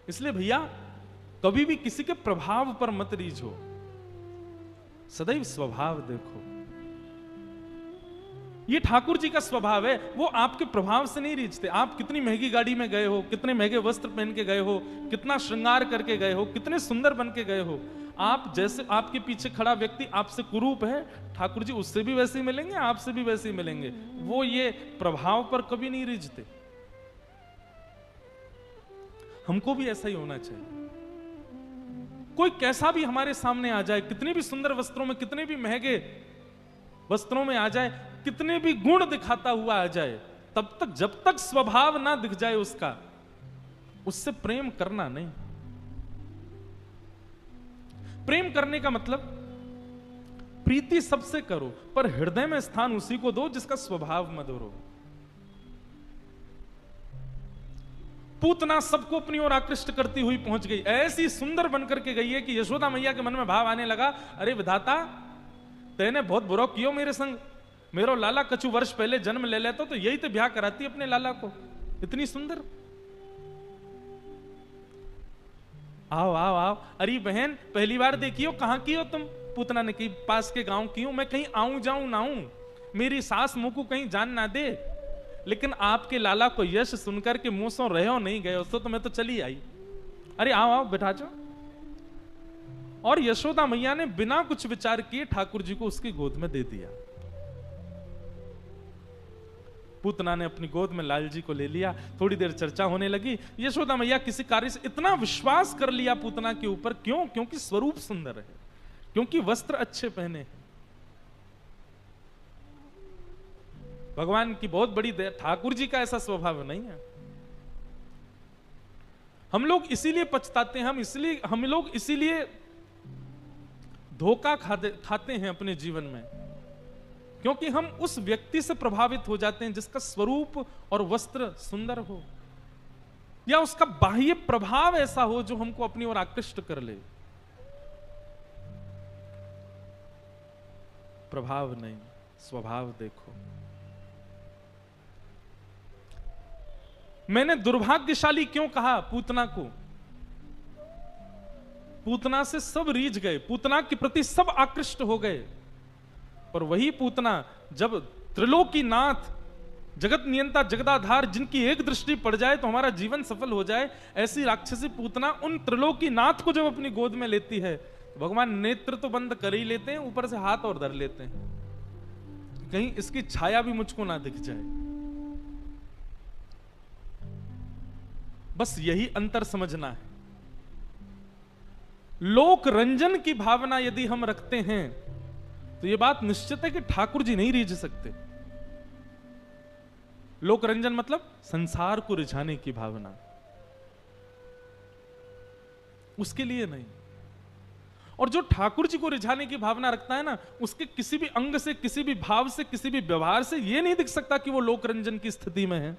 इसलिए भैया कभी भी किसी के प्रभाव पर मत रीझो, सदैव स्वभाव देखो। ये ठाकुर जी का स्वभाव है, वो आपके प्रभाव से नहीं रीझते। आप कितनी महंगी गाड़ी में गए हो, कितने महंगे वस्त्र पहन के गए हो, कितना श्रृंगार करके गए हो, कितने सुंदर बन के गए हो, आप जैसे आपके पीछे खड़ा व्यक्ति आपसे कुरूप है, ठाकुर जी उससे भी वैसे ही मिलेंगे, आपसे भी वैसे ही मिलेंगे। वो ये प्रभाव पर कभी नहीं रीझते। हमको भी ऐसा ही होना चाहिए। कोई कैसा भी हमारे सामने आ जाए, कितने भी सुंदर वस्त्रों में, कितने भी महंगे वस्त्रों में आ जाए, कितने भी गुण दिखाता हुआ आ जाए, तब तक जब तक स्वभाव ना दिख जाए उसका, उससे प्रेम करना नहीं। प्रेम करने का मतलब प्रीति सबसे करो, पर हृदय में स्थान उसी को दो जिसका स्वभाव मधुर हो। पूतना सबको अपनी ओर आकृष्ट करती हुई पहुंच गई, ऐसी सुंदर बनकर के गई है कि यशोदा मैया के मन में भाव आने लगा, अरे विधाता तेने बहुत बुरा कियो मेरे संग, मेरो लाला कछु वर्ष पहले जन्म ले लेता तो यही तो ब्याह कराती अपने लाला को, इतनी सुंदर। आओ आओ आओ, अरे बहन पहली बार देखी हो, कहां की हो तुम? पूतना ने की, पास के गांव की हूं, मैं कहीं आऊं जाऊं ना हूं, मेरी सास मुंह को कहीं जान ना दे, लेकिन आपके लाला को यश सुनकर के मुंह से रहे हो नहीं गए उसको, तो मैं तो चली आई। अरे आओ आओ बैठा जाओ। और यशोदा मैया ने बिना कुछ विचार किए ठाकुर जी को उसकी गोद में दे दिया। पूतना ने अपनी गोद में लाल जी को ले लिया। थोड़ी देर चर्चा होने लगी। यशोदा मैया किसी कार्य से इतना विश्वास कर लिया पूतना के ऊपर, क्यों? क्योंकि स्वरूप सुंदर है, क्योंकि वस्त्र अच्छे पहने हैं। भगवान की बहुत बड़ी दया, ठाकुर जी का ऐसा स्वभाव नहीं है। हम लोग इसीलिए पछताते हैं, हम लोग इसीलिए धोखा खाते हैं अपने जीवन में, क्योंकि हम उस व्यक्ति से प्रभावित हो जाते हैं जिसका स्वरूप और वस्त्र सुंदर हो, या उसका बाह्य प्रभाव ऐसा हो जो हमको अपनी ओर आकृष्ट कर ले। प्रभाव नहीं, स्वभाव देखो। मैंने दुर्भाग्यशाली क्यों कहा पूतना को? पूतना से सब रीझ गए, पूतना के प्रति सब आकृष्ट हो गए, पर वही पूतना जब त्रिलोकीनाथ, जगत नियंता, जगदाधार, जिनकी एक दृष्टि पड़ जाए तो हमारा जीवन सफल हो जाए, ऐसी राक्षसी पूतना उन त्रिलोकीनाथ को जब अपनी गोद में लेती है, तो भगवान नेत्र तो बंद कर ही लेते हैं, ऊपर से हाथ और धर लेते हैं, कहीं इसकी छाया भी मुझको ना दिख जाए। बस यही अंतर समझना है। लोक रंजन की भावना यदि हम रखते हैं तो यह बात निश्चित है कि ठाकुर जी नहीं रीझ सकते। लोक रंजन मतलब संसार को रिझाने की भावना, उसके लिए नहीं। और जो ठाकुर जी को रिझाने की भावना रखता है ना, उसके किसी भी अंग से, किसी भी भाव से, किसी भी व्यवहार से यह नहीं दिख सकता कि वो लोक रंजन की स्थिति में है।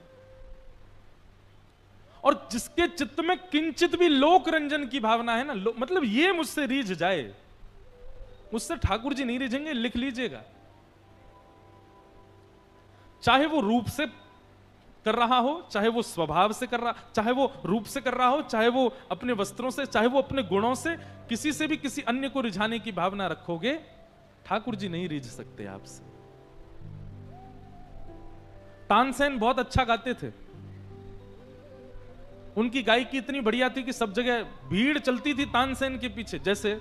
और जिसके चित्त में किंचित भी लोक रंजन की भावना है ना, मतलब ये मुझसे रीझ जाए, मुझसे ठाकुर जी नहीं रीझेंगे, लिख लीजिएगा। चाहे वो रूप से कर रहा हो, चाहे वो स्वभाव से कर रहा, चाहे वो रूप से कर रहा हो, चाहे वो अपने वस्त्रों से, चाहे वो अपने गुणों से, किसी से भी किसी अन्य को रिझाने की भावना रखोगे, ठाकुर जी नहीं रीझ सकते आपसे। तानसेन बहुत अच्छा गाते थे, उनकी गायकी इतनी बढ़िया थी कि सब जगह भीड़ चलती थी तानसेन के पीछे। जैसे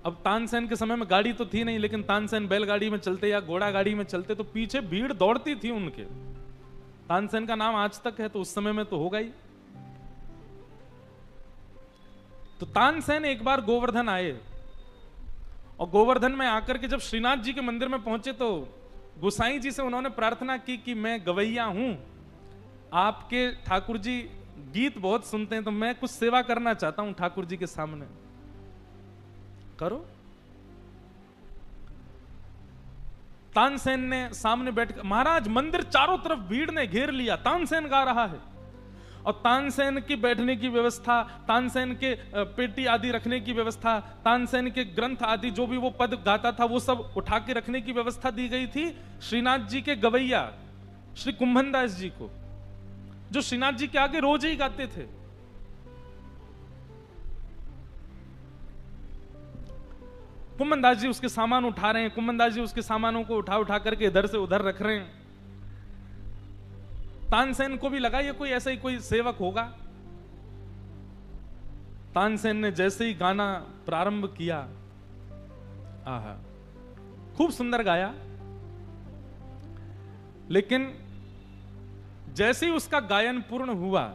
अब तानसेन के समय में गाड़ी तो थी नहीं, लेकिन तानसेन बैलगाड़ी में चलते या घोड़ा गाड़ी में चलते तो पीछे भीड़ दौड़ती थी उनके। तानसेन का नाम आज तक है, तो उस समय में तो होगा ही। तो तानसेन एक बार गोवर्धन आए, और गोवर्धन में आकर के जब श्रीनाथ जी के मंदिर में पहुंचे तो गोसाई जी से उन्होंने प्रार्थना की कि मैं गवैया हूं, आपके ठाकुर जी गीत बहुत सुनते हैं, तो मैं कुछ सेवा करना चाहता हूं ठाकुर जी के सामने। करो। तानसेन ने सामने बैठ, महाराज मंदिर चारों तरफ भीड़ ने घेर लिया, तानसेन गा रहा है, और तानसेन की बैठने की व्यवस्था, तानसेन के पेटी आदि रखने की व्यवस्था, तानसेन के ग्रंथ आदि जो भी वो पद गाता था वो सब उठा के रखने की व्यवस्था दी गई थी श्रीनाथ जी के गवैया श्री कुंभन दास जी को, जो श्रीनाथ जी के आगे रोज ही गाते थे। कुंभन दास जी उसके सामान उठा रहे हैं, कुंभन दास जी उसके सामानों को उठा उठा करके इधर से उधर रख रहे हैं। तानसेन को भी लगा ये कोई ऐसा ही कोई सेवक होगा। तानसेन ने जैसे ही गाना प्रारंभ किया, आहा, खूब सुंदर गाया, लेकिन जैसे ही उसका गायन पूर्ण हुआ,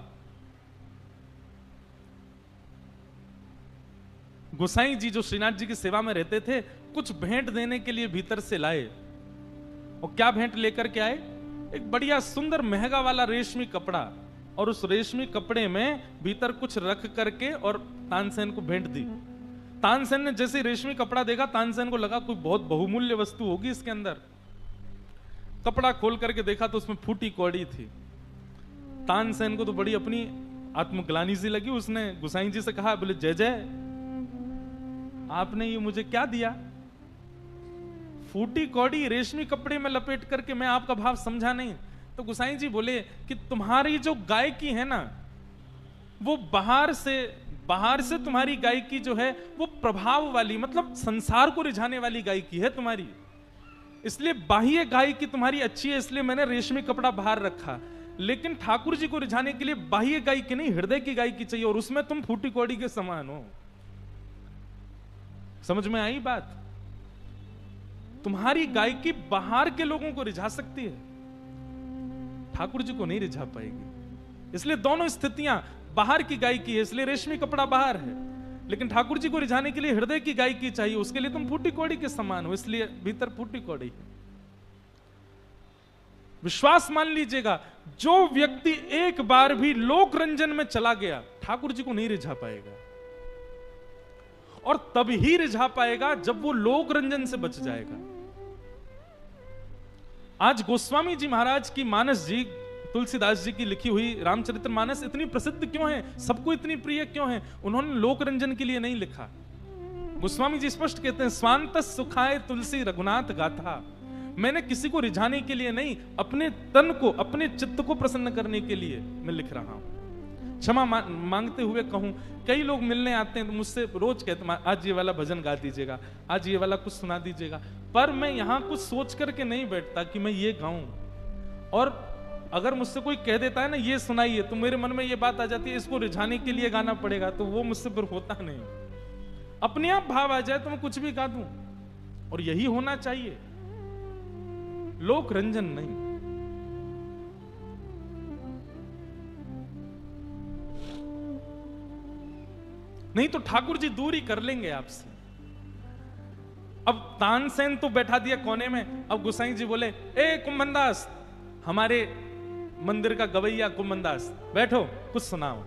गोसाई जी जो श्रीनाथ जी की सेवा में रहते थे कुछ भेंट देने के लिए भीतर से लाए। और क्या भेंट लेकर के आए? एक बढ़िया सुंदर महंगा वाला रेशमी कपड़ा, और उस रेशमी कपड़े में भीतर कुछ रख करके और तानसेन को भेंट दी। तानसेन ने जैसे रेशमी कपड़ा देखा, तानसेन को लगा कोई बहुत बहुमूल्य वस्तु होगी इसके अंदर। कपड़ा खोल करके देखा तो उसमें फूटी कौड़ी थी। तानसेन को तो बड़ी अपनी आत्मग्लानि सी लगी। उसने गोसाई जी से कहा, बोले जय जय, आपने ये मुझे क्या दिया? फूटी कौड़ी रेशमी कपड़े में लपेट करके। मैं आपका भाव समझा नहीं। तो गोसाई जी बोले कि तुम्हारी जो गायकी है ना, वो बाहर से तुम्हारी गायकी जो है वो प्रभाव वाली, मतलब संसार को रिझाने वाली गायकी है तुम्हारी, इसलिए बाह्य गायकी तुम्हारी अच्छी है, इसलिए मैंने रेशमी कपड़ा बाहर रखा। लेकिन ठाकुर जी को रिझाने के लिए बाह्य गायकी नहीं, हृदय की गायकी चाहिए, और उसमें तुम फूटी कौड़ी के समान हो। समझ में आई बात? तुम्हारी गायकी बाहर के लोगों को रिझा सकती है, ठाकुर जी को नहीं रिझा पाएगी। इसलिए दोनों स्थितियां, बाहर की गायकी है इसलिए रेशमी कपड़ा बाहर है, लेकिन ठाकुर जी को रिझाने के लिए हृदय की गायकी चाहिए, उसके लिए तुम फूटी कौड़ी के समान हो, इसलिए भीतर फूटी कौड़ी है। विश्वास मान लीजिएगा, जो व्यक्ति एक बार भी लोक रंजन में चला गया ठाकुर जी को नहीं रिझा पाएगा, और तब ही रिझा पाएगा जब वो लोक रंजन से बच जाएगा। आज गोस्वामी जी महाराज की मानस जी, तुलसीदास जी की लिखी हुई रामचरितमानस इतनी प्रसिद्ध क्यों है, सबको इतनी प्रिय क्यों है? उन्होंने लोक रंजन के लिए नहीं लिखा। गोस्वामी जी स्पष्ट कहते हैं, स्वांत सुखाए तुलसी रघुनाथ गाथा। मैंने किसी को रिझाने के लिए नहीं, अपने तन को, अपने चित्त को प्रसन्न करने के लिए मैं लिख रहा हूं। क्षमा मांगते हुए कहूं, कई लोग मिलने आते हैं तो मुझसे रोज कहते हैं, आज ये वाला भजन गा दीजिएगा, आज ये वाला कुछ सुना दीजिएगा, पर मैं यहां कुछ सोच करके नहीं बैठता कि मैं ये गाऊं। और अगर मुझसे कोई कह देता है ना ये सुनाइए, तो मेरे मन में ये बात आ जाती है इसको रिझाने के लिए गाना पड़ेगा, तो वो मुझसे फिर होता नहीं। अपने आप भाव आ जाए तो मैं कुछ भी गा दूं, और यही होना चाहिए, लोक रंजन नहीं। नहीं तो ठाकुर जी दूर ही कर लेंगे आपसे। अब तानसेन तो बैठा दिया कोने में, अब गोसाई जी बोले, ए कुंभनदास, हमारे मंदिर का गवैया कुंभनदास, बैठो कुछ सुनाओ।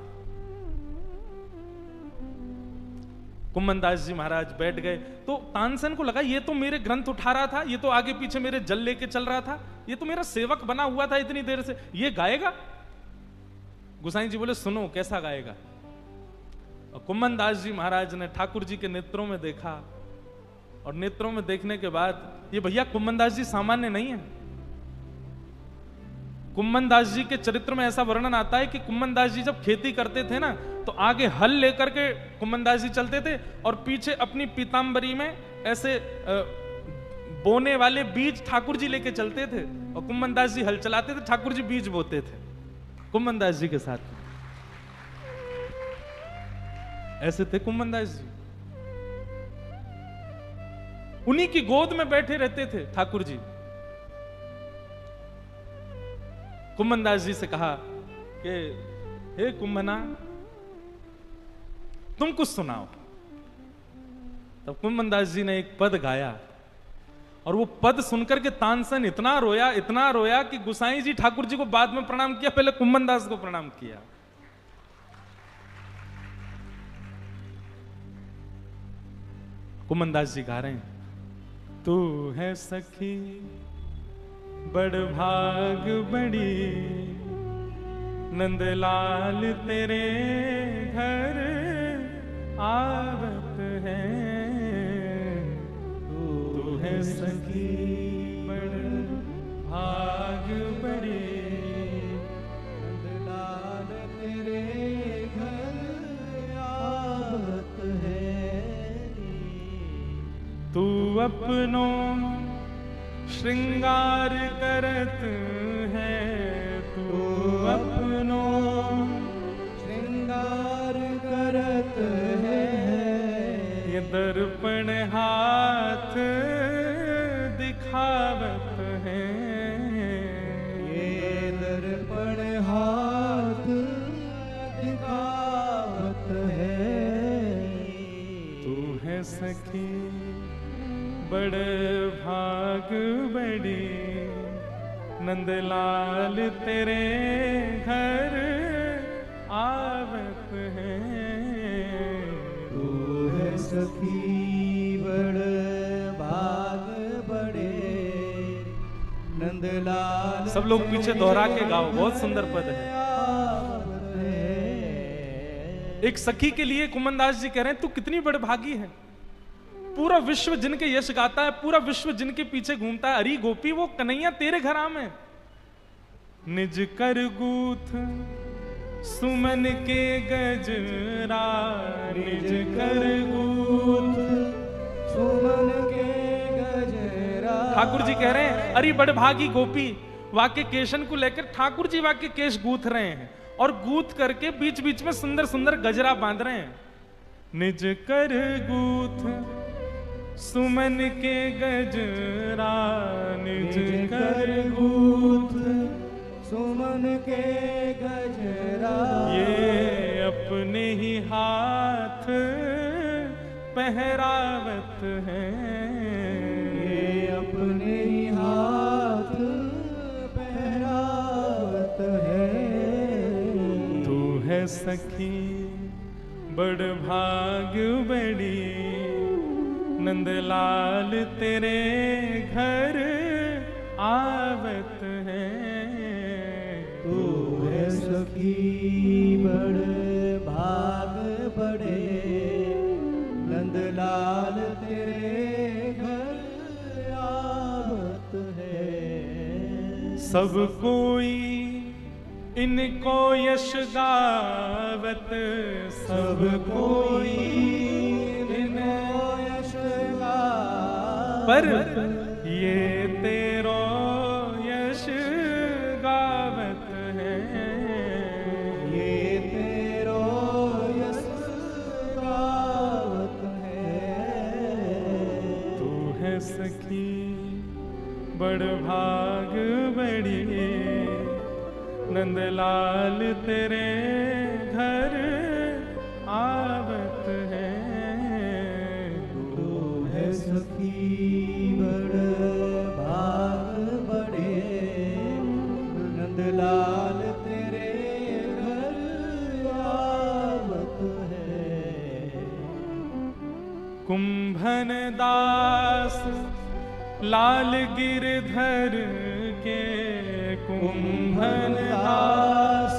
कुंभनदास जी महाराज बैठ गए। तो तानसेन को लगा ये तो मेरे ग्रंथ उठा रहा था, ये तो आगे पीछे मेरे जल लेके चल रहा था, ये तो मेरा सेवक बना हुआ था इतनी देर से, ये गाएगा? गोसाई जी बोले, सुनो कैसा गाएगा। और कुंभनदास जी महाराज ने ठाकुर जी के नेत्रों में देखा, और नेत्रों में देखने के बाद, ये भैया कुंभनदास जी सामान्य नहीं है। कुंभनदास जी के चरित्र में ऐसा वर्णन आता है कि कुंभनदास जी जब खेती करते थे ना, तो आगे हल लेकर के कुंभनदास जी चलते थे, और पीछे अपनी पीतांबरी में ऐसे बोने वाले बीज ठाकुर जी लेके चलते थे, और कुंभनदास जी हल चलाते थे, ठाकुर जी बीज बोते थे कुंभनदास जी के साथ। ऐसे थे कुंभनदास जी, उन्हीं की गोद में बैठे रहते थे ठाकुर जी। कुंभनदास जी से कहा कि हे कुंभना, तुम कुछ सुनाओ। तब कुंभनदास जी ने एक पद गाया, और वो पद सुनकर के तानसेन इतना रोया कि गोसाई जी ठाकुर जी को बाद में प्रणाम किया, पहले कुंभनदास को प्रणाम किया। कुमनदास जी गा रहे हैं, तू है सखी बड़ भाग बड़ी, नंदलाल तेरे घर आवत है। तू है सखी बड़ भाग बड़ी, नंदलाल तेरे घर आवत है। तू अपनों श्रृंगार करत है, तू अपनों श्रृंगार करत है। ये दर्पण हाथ दिखावत है, ये दर्पण हाथ दिखावत है। तू है सखी बड़ भाग बड़ी, नंदलाल तेरे घर आवत है। तू है सखी बड़ भाग बड़े, नंदलाल सब लोग पीछे दोहरा के गाओ, बहुत सुंदर पद है। आवत है। एक सखी के लिए कुमनदास जी कह रहे हैं, तू कितनी बड़भागी है। पूरा विश्व जिनके यश गाता है, पूरा विश्व जिनके पीछे घूमता है, अरी गोपी वो कन्हैया तेरे घर आमे। निज कर गूथ सुमन के गजरा, निज कर गूथ सुमन के गजरा। ठाकुर जी कह रहे हैं, अरे बड़भागी गोपी वाक्य केशन को लेकर ठाकुर जी वाक्य केश गूथ रहे हैं, और गूथ करके बीच बीच में सुंदर सुंदर गजरा बांध रहे हैं। निज कर गूथ सुमन के गजरा, निज कर गूथ सुमन के गजरा। ये अपने ही हाथ पहरावत है, ये अपने ही हाथ पहरावत है। तू है सखी बड़ भाग बड़ी, नंदलाल तेरे घर आवत है। तू है सखी बड़ भाग बड़े, नंदलाल तेरे घर आवत है। सब कोई इनको यश गावत, सब कोई इनको यश गावत। पर ये तेरो यश गावत है, ये तेरो यश गावत है। तू है सखी बड़ भाग बड़ी, नंदलाल तेरे घर आवत है। तू है सखी बड़ भाग बड़े, नंदलाल तेरे घर आवत है। कुंभन दास लाल गिरधर के, कुंभन दास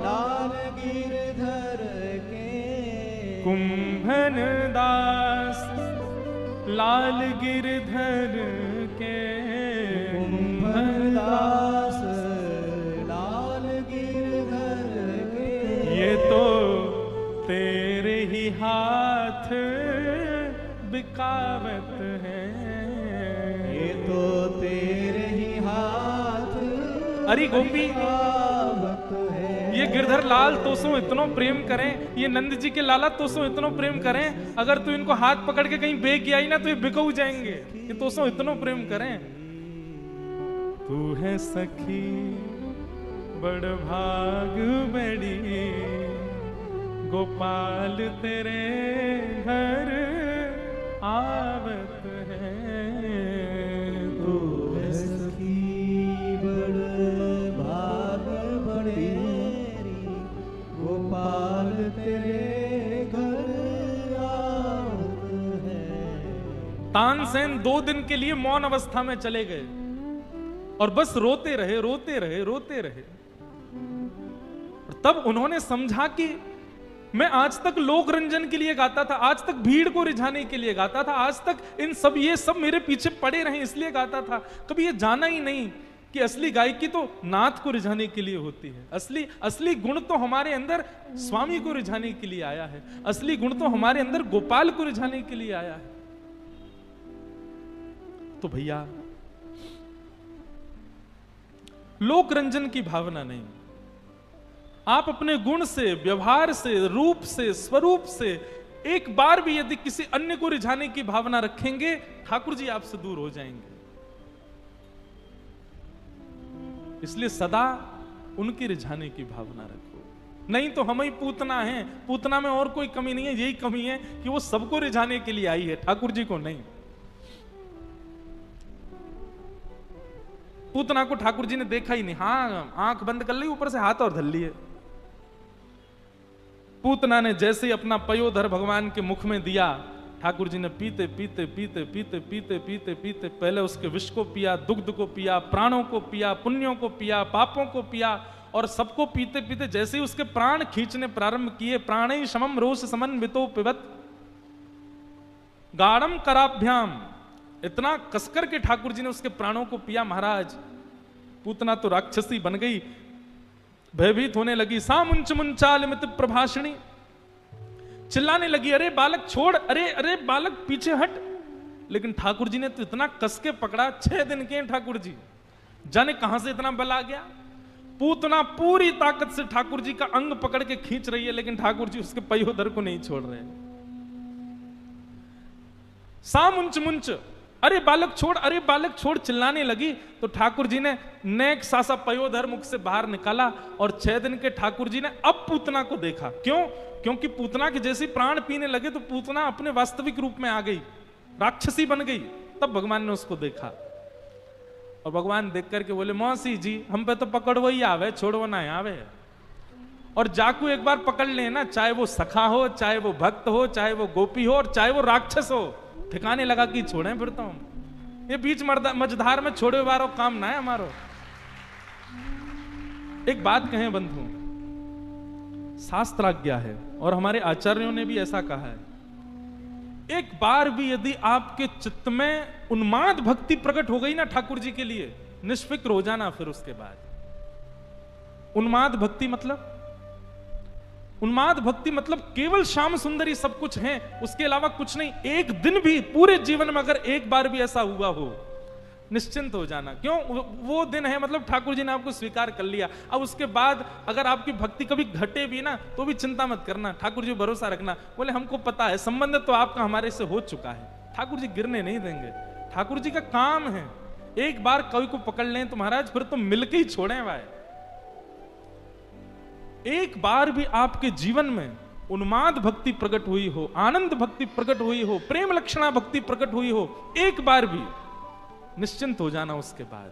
लाल गिरधर के। कुंभन दास लाल गिरधर के, कुंभन दास लाल गिरधर के। ये तो तेरे ही हाथ बिकावत है, ये तो तेरे ही हाथ अरे गोपी बिकावत है। ये गिरधर लाल तोसो इतनो प्रेम करें, ये नंद जी के लाला तोसो इतनो प्रेम करें, अगर तू इनको हाथ पकड़ के कहीं बेच गया ही ना तो ये बिकऊ जाएंगे। ये तोसो इतनो प्रेम करें। तू है सखी बड़ भाग बड़ी, गोपाल तेरे घर आवत है। तू है सखी बड़ भाग बड़े, गोपाल तेरे घर आवत है। तानसेन 2 दिन के लिए मौन अवस्था में चले गए और बस रोते रहे रोते रहे रोते रहे। और तब उन्होंने समझा कि मैं आज तक लोक रंजन के लिए गाता था, आज तक भीड़ को रिझाने के लिए गाता था, आज तक ये सब मेरे पीछे पड़े रहे इसलिए गाता था, कभी ये जाना ही नहीं कि असली गायकी तो नाथ को रिझाने के लिए होती है। असली गुण तो हमारे अंदर स्वामी को रिझाने के लिए आया है, असली गुण तो हमारे अंदर गोपाल को रिझाने के लिए आया है। तो भैया लोक रंजन की भावना नहीं, आप अपने गुण से, व्यवहार से, रूप से, स्वरूप से एक बार भी यदि किसी अन्य को रिझाने की भावना रखेंगे, ठाकुर जी आपसे दूर हो जाएंगे। इसलिए सदा उनकी रिझाने की भावना रखो, नहीं तो हम ही पूतना हैं। पूतना में और कोई कमी नहीं है, यही कमी है कि वो सबको रिझाने के लिए आई है, ठाकुर जी को नहीं। पूतना को ठाकुर जी ने देखा ही नहीं, हाँ आंख बंद कर ली, ऊपर से हाथ और धर लिए। पूतना ने जैसे ही अपना पयोधर भगवान के मुख में दिया, ठाकुर जी ने पीते पीते पीते पीते पीते पीते पीते पहले उसके विष को पिया, दुग्ध को पिया, प्राणों को पिया, पुण्यों को पिया, पापों को पिया, और सबको पीते पीते जैसे ही उसके प्राण खींचने प्रारंभ किए, प्राणै समम रोष समन्वितो पिबत गाढ़म कराभ्याम, इतना कसकर के ठाकुर जी ने उसके प्राणों को पिया। महाराज पूतना तो राक्षसी बन गई, भयभीत होने लगी। सा मुंच मुंचाल मित प्रभाषणी, चिल्लाने लगी, अरे बालक छोड़, अरे अरे बालक पीछे हट। लेकिन ठाकुर जी ने तो इतना कस के पकड़ा, 6 दिन के ठाकुर जी, जाने कहां से इतना बल आ गया। पूतना पूरी ताकत से ठाकुर जी का अंग पकड़ के खींच रही है, लेकिन ठाकुर जी उसके पयोधर को नहीं छोड़ रहे। सा मुंच मुंच, अरे बालक छोड़, अरे बालक छोड़, चिल्लाने लगी। तो ठाकुर जी ने नेक सासा पयोधर मुख से बाहर निकाला, और 6 दिन के ठाकुर जी ने अब पूतना को देखा। क्यों? क्योंकि पूतना के जैसे प्राण पीने लगे तो पूतना अपने वास्तविक रूप में आ गई, राक्षसी बन गई। तब भगवान ने उसको देखा, और भगवान देख करके बोले, मौसी जी हम पे तो पकड़ो ही आवे, छोड़ो ना आवे। और जाकू एक बार पकड़ ले ना, चाहे वो सखा हो, चाहे वो भक्त हो, चाहे वो गोपी हो, और चाहे वो राक्षस हो, ठिकाने लगा कि छोड़े फिर तो हम ये बीच मझधार में छोड़े वारो काम ना है हमारो। एक बात कहें बंधु, शास्त्राज्ञा है और हमारे आचार्यों ने भी ऐसा कहा है, एक बार भी यदि आपके चित्त में उन्माद भक्ति प्रकट हो गई ना ठाकुर जी के लिए, निष्फिक्र हो जाना। फिर उसके बाद उन्माद भक्ति मतलब, उन्माद भक्ति मतलब केवल श्याम सुंदरी सब कुछ है, उसके अलावा कुछ नहीं। एक दिन भी पूरे जीवन में अगर एक बार भी ऐसा हुआ हो, निश्चिंत हो जाना। क्यों? वो दिन है, मतलब ठाकुर जी ने आपको स्वीकार कर लिया। अब उसके बाद अगर आपकी भक्ति कभी घटे भी ना, तो भी चिंता मत करना, ठाकुर जी भरोसा रखना। बोले हमको पता है, संबंध तो आपका हमारे से हो चुका है, ठाकुर जी गिरने नहीं देंगे। ठाकुर जी का काम है, एक बार कोई को पकड़ लें तो महाराज फिर तो मिलके ही छोड़े भाई। एक बार भी आपके जीवन में उन्माद भक्ति प्रकट हुई हो, आनंद भक्ति प्रकट हुई हो, प्रेम लक्षणा भक्ति प्रकट हुई हो, एक बार भी, निश्चिंत हो जाना। उसके बाद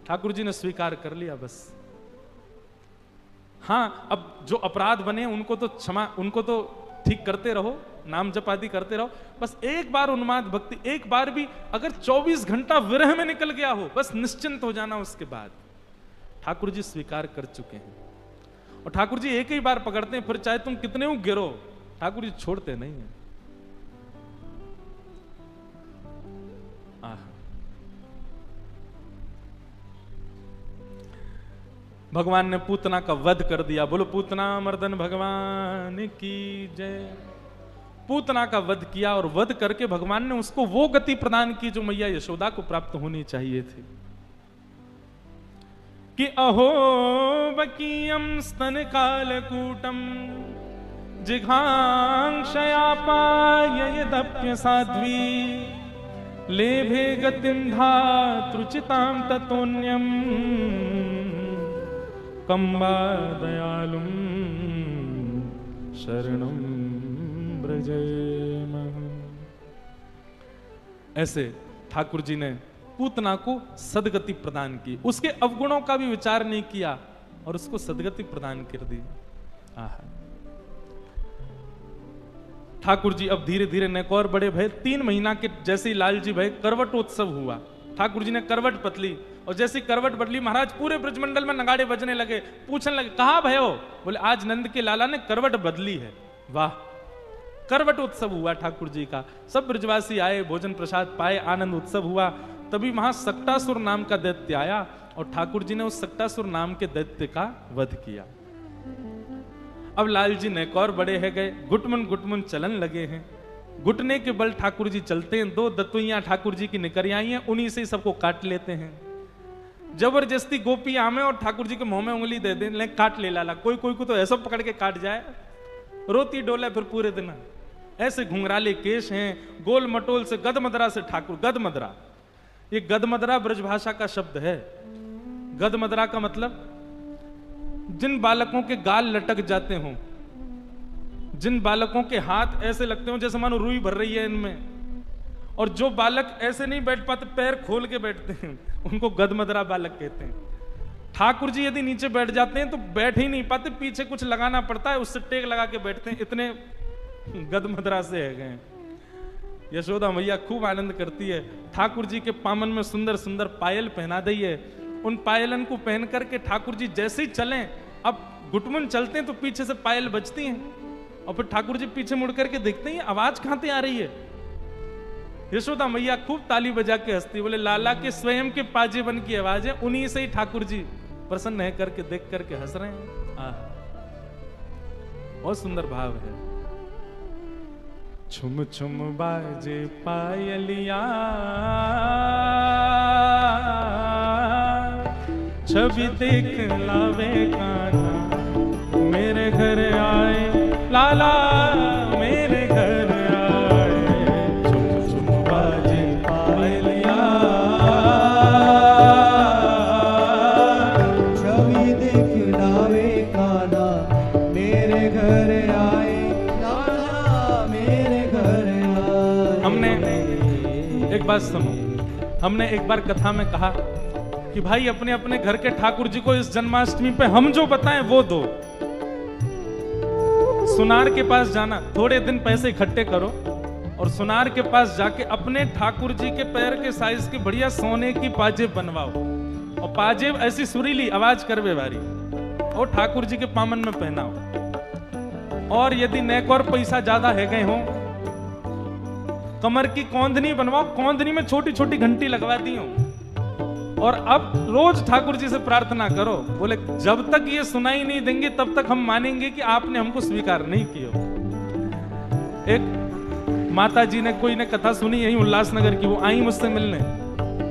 ठाकुर जी ने स्वीकार कर लिया बस। हाँ, अब जो अपराध बने उनको तो क्षमा, उनको तो ठीक करते रहो, नाम जप आदि करते रहो। बस एक बार उन्माद भक्ति, एक बार भी अगर 24 घंटा विरह में निकल गया हो, बस निश्चिंत हो जाना। उसके बाद ठाकुर जी स्वीकार कर चुके हैं, और ठाकुर जी एक ही बार पकड़ते हैं, फिर चाहे तुम कितने हो गिरो, ठाकुर जी छोड़ते नहीं है। भगवान ने पूतना का वध कर दिया। बोलो पूतना मर्दन भगवान की जय। पूतना का वध किया, और वध करके भगवान ने उसको वो गति प्रदान की जो मैया यशोदा को प्राप्त होनी चाहिए थी। कि अहो बकीयम स्तन कालकूटम जिघांक्षयापाययदप्य साध्वी लेभे गतिम धातृचितां ततोन्यम कंबा दयालुम शरणं व्रजेमः। ऐसे ठाकुर जी ने पूतना को सदगति प्रदान की, उसके अवगुणों का भी विचार नहीं किया और उसको सदगति प्रदान कर दी। ठाकुर जी अब धीरे धीरे नेकौर बड़े भय। 3 महीना के जैसे ही लाल जी भय, करवटोत्सव हुआ। ठाकुर जी ने करवट बदली, और जैसी करवट बदली महाराज पूरे ब्रजमंडल में नगाड़े बजने लगे। पूछने लगे कहाँ भयो? बोले आज नंद के लाला ने करवट बदली है। वाह, करवट उत्सव हुआ ठाकुर जी का। सब ब्रजवासी आए, भोजन प्रसाद पाए, आनंद उत्सव हुआ। तभी वहां सक्टासुर नाम का दैत्य आया और ठाकुर जी ने उस सक्टासुर नाम के दैत्य का वध किया। अब लाल जी नेकौर बड़े है गए, गुटमुन गुटमुन चलन लगे हैं। घुटने के बल ठाकुर जी चलते हैं। 2 दतुइयां ठाकुर जी की निकल आई हैं, उन्हीं से ही सबको काट लेते हैं। जबरदस्ती गोपी आमे और ठाकुर जी के मुंह में उंगली दे दें, ले काट ले लाला। कोई कोई को तो ऐसा पकड़ के काट जाए, रोती डोले फिर पूरे दिन। ऐसे घुंघराले केश हैं, गोल मटोल से गदमदरा से ठाकुर। गदमदरा, ये गदमदरा ब्रजभाषा का शब्द है। गदमदरा का मतलब जिन बालकों के गाल लटक जाते हों, जिन बालकों के हाथ ऐसे लगते हो जैसे मानो रुई भर रही है इनमें, और जो बालक ऐसे नहीं बैठ पाते, पैर खोल के बैठते हैं, उनको गदमदरा बालक कहते हैं। ठाकुर जी यदि नीचे बैठ जाते हैं तो बैठ ही नहीं पाते, पीछे कुछ लगाना पड़ता है, उससे टेक लगा के बैठते हैं, इतने गदमदरा से है गए। यशोदा मैया खूब आनंद करती है। ठाकुर जी के पामन में सुंदर सुंदर पायल पहना दी है। उन पायलन को पहन करके ठाकुर जी जैसे ही चलें, अब गुटमुन चलते हैं तो पीछे से पायल बजती हैं, और फिर ठाकुर जी पीछे मुड़ करके देखते हैं आवाज कहां से आ रही है। यशोदा मैया खूब ताली बजा के हंसती, बोले लाला के स्वयं के पाजेबन की आवाज है, उन्हीं से ही ठाकुर जी प्रसन्न है करके देख करके हंस रहे हैं। बहुत सुंदर भाव है। छुम छुम बाजे पायलिया, छवि देख लावे कान्हा, मेरे घर आए लाला, मेरे घर आए। छुम छुम बाजे पायलिया, छवि देख लावे कान्हा, मेरे घर आए लाला, मेरे घर आए। हमने एक बात सुनो, हमने एक बार कथा में कहा कि भाई अपने अपने घर के ठाकुर जी को इस जन्माष्टमी पे हम जो बताएं वो दो। सुनार के पास जाना, थोड़े दिन पैसे इकट्ठे करो और सुनार के पास जाके अपने ठाकुर जी के पैर के साइज की बढ़िया सोने की पाजेब बनवाओ, और पाजेब ऐसी सुरीली आवाज करवे वाली, और ठाकुर जी के पामन में पहनाओ। और यदि नेक और पैसा ज्यादा है गए हो, कमर की कौंधनी बनवाओ, कौंधनी में छोटी छोटी घंटी लगवा दी हो, और अब रोज ठाकुर जी से प्रार्थना करो। बोले जब तक ये सुनाई नहीं देंगे तब तक हम मानेंगे कि आपने हमको स्वीकार नहीं किया। एक माता जी ने, कोई ने कथा सुनी यही उल्लासनगर की, वो आई मुझसे मिलने,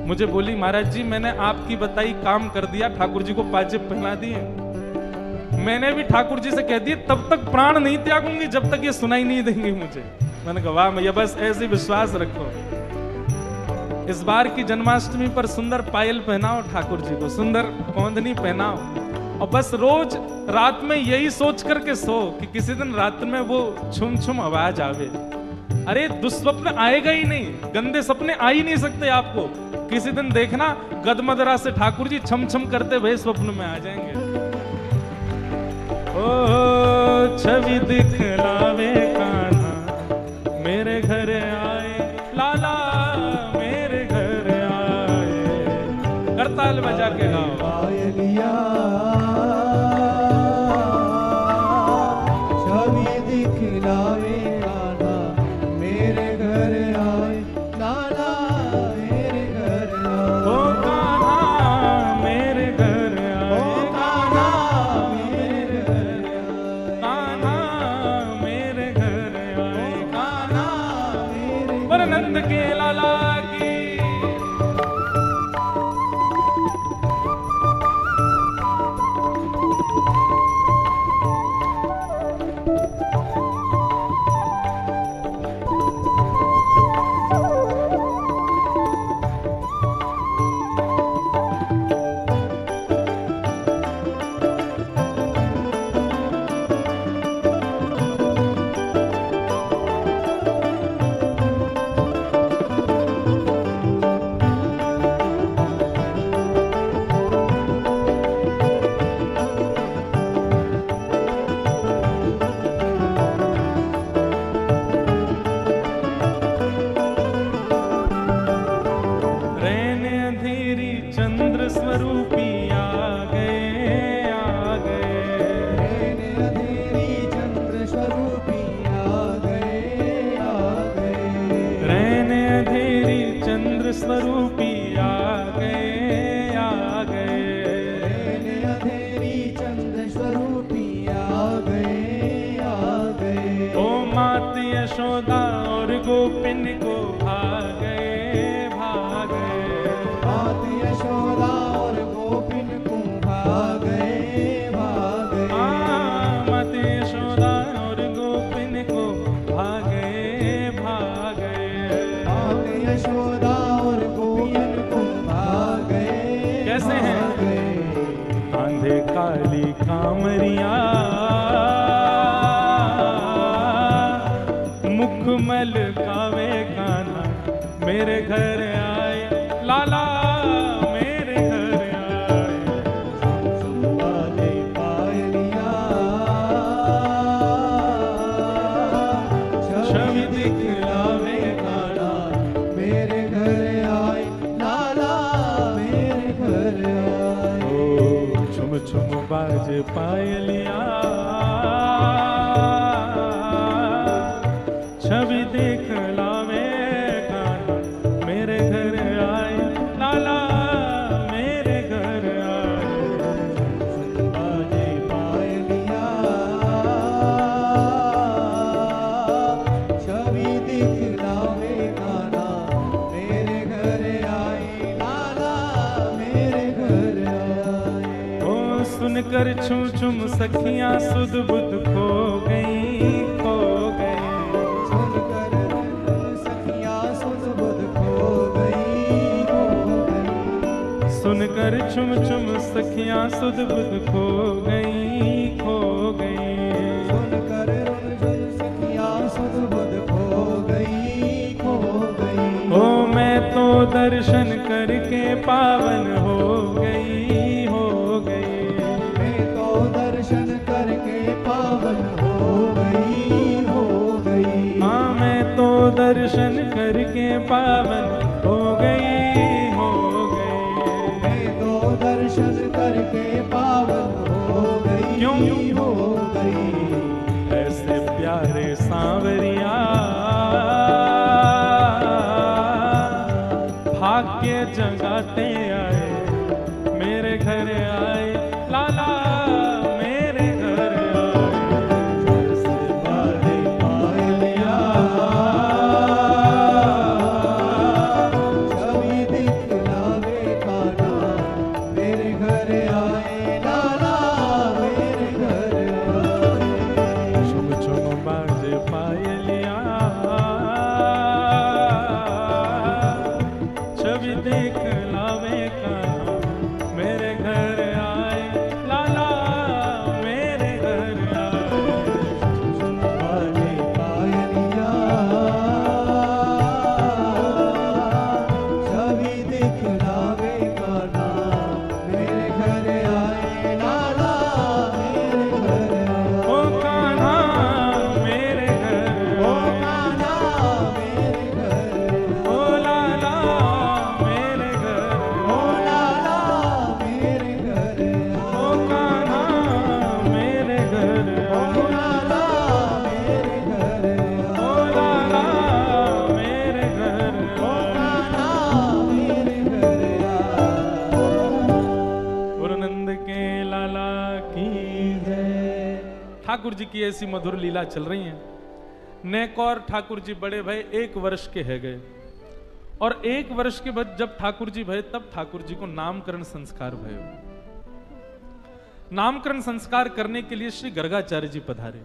मुझे बोली महाराज जी मैंने आपकी बताई काम कर दिया, ठाकुर जी को पाजेब पहना दिए। मैंने भी ठाकुर जी से कह दिया तब तक प्राण नहीं त्यागूंगी जब तक ये सुनाई नहीं देंगे मुझे। मैंने कहा वाह मैया, बस ऐसे विश्वास रखो। इस बार की जन्माष्टमी पर सुंदर पायल पहनाओ ठाकुर जी को, सुंदर कौंधनी पहनाओ, और बस रोज रात में यही सोच करके सो कि किसी दिन रात में वो छुम छुम आवाज आवे। अरे दुस्वप्न आएगा ही नहीं, गंदे सपने आ ही नहीं सकते आपको। किसी दिन देखना गदमदरा से ठाकुर जी छम छम करते हुए स्वप्न में आ जाएंगे। ओ छवि दिखलावे कान्हा, मेरे घर आए लाला, मेरे घर आए। करताल बजा के गाओ। पायलिया, छवि दिखलावे कान्हा, मेरे घर आए लाला, मेरे घर आए। ओ कान्हा मेरे घर आए, ओ कान्हा मेरे घर आए, कान्हा मेरे घर आए, कान्हा मेरे पर नंद के लाला की। स्वरूपी आ गए, आ गए। नैन अंधेरी चंद्र स्वरूपी आ गए, आ गए। ओ मात यशोदा और गोपिन को भागे, भागे। मात यशोदा और गोपिन को भागे, भागे। मात यशोदा और गोपिन को भागे, भागे। मात यशोदा और गोपिन को भागे। कैसे हैं? कांधे काली कामरिया, मुखमल कावे कान्हा मेरे घर आए, लाला मेरे घर आए। वाले पायलिया छवि दिखलावे काला मेरे घर आए, लाला मेरे घर आए। ओ छुम छुम बाजे पायलिया, छवि देख लावे कान्हा मेरे घर आए, लाला मेरे घर आए। बाजे पायलिया छवि दिखलावे काला मेरे घर आए, लाला मेरे घर आए। ओ सुनकर छुम छुम सखियां सुध बुध खो गई, खो गई। सुनकर सखियां सुध बुध खो गई, खो गई। सुनकर छुम छुम सखियां सुध बुध खो गई, खो गई। सुनकर सखियां सुध बुध खो गई, खो गई। ओ मैं तो दर्शन करके पावन हो गई, हो गई। मैं तो दर्शन करके पावन हो गई, हो गई। हाँ मैं तो दर्शन करके पावन हो गई, हो गई। मैं तो दर्शन करके पावन हो गई, क्यों? हो गई। ऐसे प्यारे सांवरिया भाग्य जगाते आए, मेरे घर आए, लाला मेरे घर आए। ऐसे बाले पायलिया छवि दिखलावे काला मेरे घर आए, लाला मेरे घर आए। छुम छुम बाजे पायलिया, छवि देख लावे कान्हा मेरे घर आए, लाला मेरे घर आए। बाले पायलिया छवि दिखलावे काला मेरे घर आए, लाला मेरे घर आए। ओ कान्हा मेरे घर ओ आए, कान्हा मेरे घर, ओ लाला मेरे घर, ओ लाला मेरे घर, ओ कान्हा मेरे घर, ओ लाला मेरे घर, ओ लाला मेरे घर। ओ कान्हा मेरे घर। गुरु नंद के लाला की जय। ठाकुर जी की ऐसी मधुर लीला चल रही है। नेकौर ठाकुर जी बड़े भय 1 वर्ष के है गए, और 1 वर्ष के बाद जब ठाकुर जी भय तब ठाकुर जी को नामकरण संस्कार भयो। नामकरण संस्कार करने के लिए श्री गर्गाचार्य जी पधारे।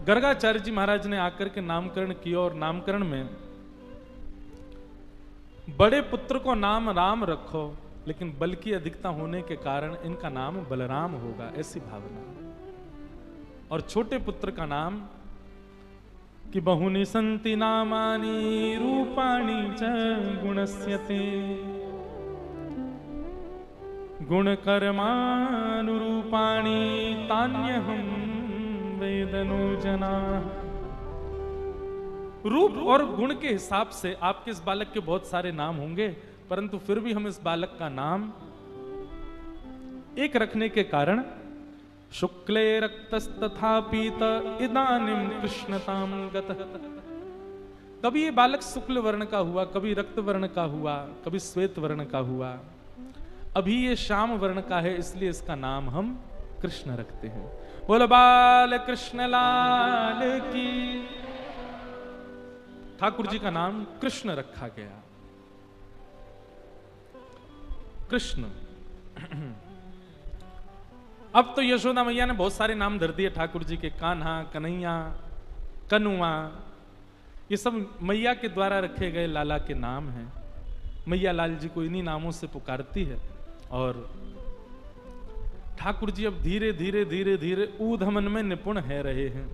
गर्गाचार्य जी महाराज ने आकर के नामकरण किया, और नामकरण में बड़े पुत्र को नाम राम रखो, लेकिन बल की अधिकता होने के कारण इनका नाम बलराम होगा, ऐसी भावना। और छोटे पुत्र का नाम कि बहुनि संति नामानि रूपाणि च गुणस्यते गुणकर्मानुरूपाणि तान्यहं वेदनो जना। रूप और गुण के हिसाब से आपके इस बालक के बहुत सारे नाम होंगे, परंतु फिर भी हम इस बालक का नाम एक रखने के कारण शुक्ले रक्तस्तथा पीत इदानीं कृष्णतां गतः। कभी ये बालक शुक्ल वर्ण का हुआ, कभी रक्त वर्ण का हुआ, कभी श्वेत वर्ण का हुआ, अभी ये श्याम वर्ण का है, इसलिए इसका नाम हम कृष्ण रखते हैं। बोलो बाल कृष्ण लाल की। ठाकुर जी का नाम कृष्ण रखा गया। कृष्ण। अब तो यशोदा मैया ने बहुत सारे नाम धर दिए ठाकुर जी के, कान्हा, कन्हैया, कनुआ, ये सब मैया के द्वारा रखे गए लाला के नाम हैं। मैया लाल जी को इन्हीं नामों से पुकारती है। और ठाकुर जी अब धीरे धीरे धीरे धीरे ऊधमन में निपुण है रहे हैं।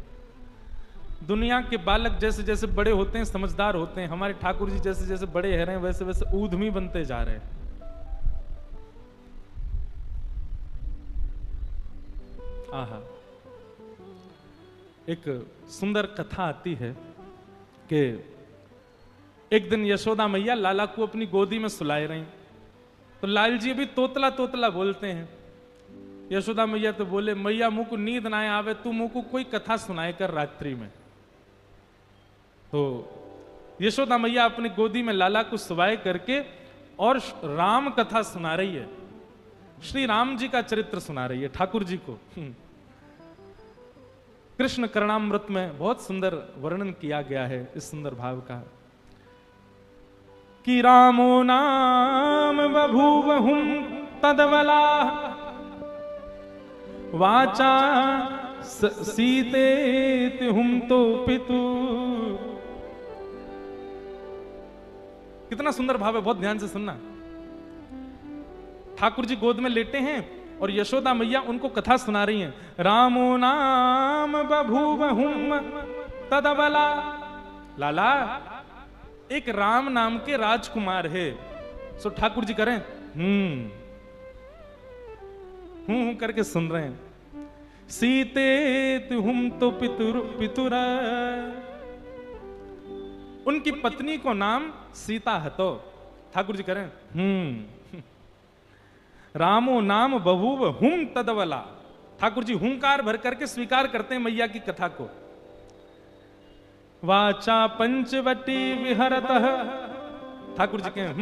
दुनिया के बालक जैसे जैसे बड़े होते हैं, समझदार होते हैं, हमारे ठाकुर जी जैसे जैसे बड़े है रहे हैं, वैसे वैसे ऊधमी बनते जा रहे हैं। आहा, एक सुंदर कथा आती है कि एक दिन यशोदा मैया लाला को अपनी गोदी में सुलाए रही, तो लाल जी भी तोतला तोतला बोलते हैं। यशोदा मैया तो बोले, मैया मुझ को नींद ना आवे, तू मुझ को कोई कथा सुनाए कर रात्रि में। तो यशोदा मैया अपनी गोदी में लाला को सुवाए करके और राम कथा सुना रही है, श्री राम जी का चरित्र सुना रही है ठाकुर जी को। कृष्ण करणामृत में बहुत सुंदर वर्णन किया गया है इस सुंदर भाव का कि रामो नाम बभूवहुं तदवला वाचा सीतेति हुम तो पितु। कितना सुंदर भाव है, बहुत ध्यान से सुनना। ठाकुर जी गोद में लेटे हैं और यशोदा मैया उनको कथा सुना रही हैं। रामो नाम बभूवहुं तदबला। लाला, एक राम नाम के राजकुमार है। सो ठाकुर जी करें हूं करके सुन रहे हैं। सीते तुम तो पितुर। उनकी पत्नी को नाम सीता हतो। ठाकुर जी करें रामो नाम बभूव हुम तदवला। ठाकुर जी हुंकार भर करके स्वीकार करते हैं मैया की कथा को। वाचा पंचवटी विहरतः। ठाकुर जी कहें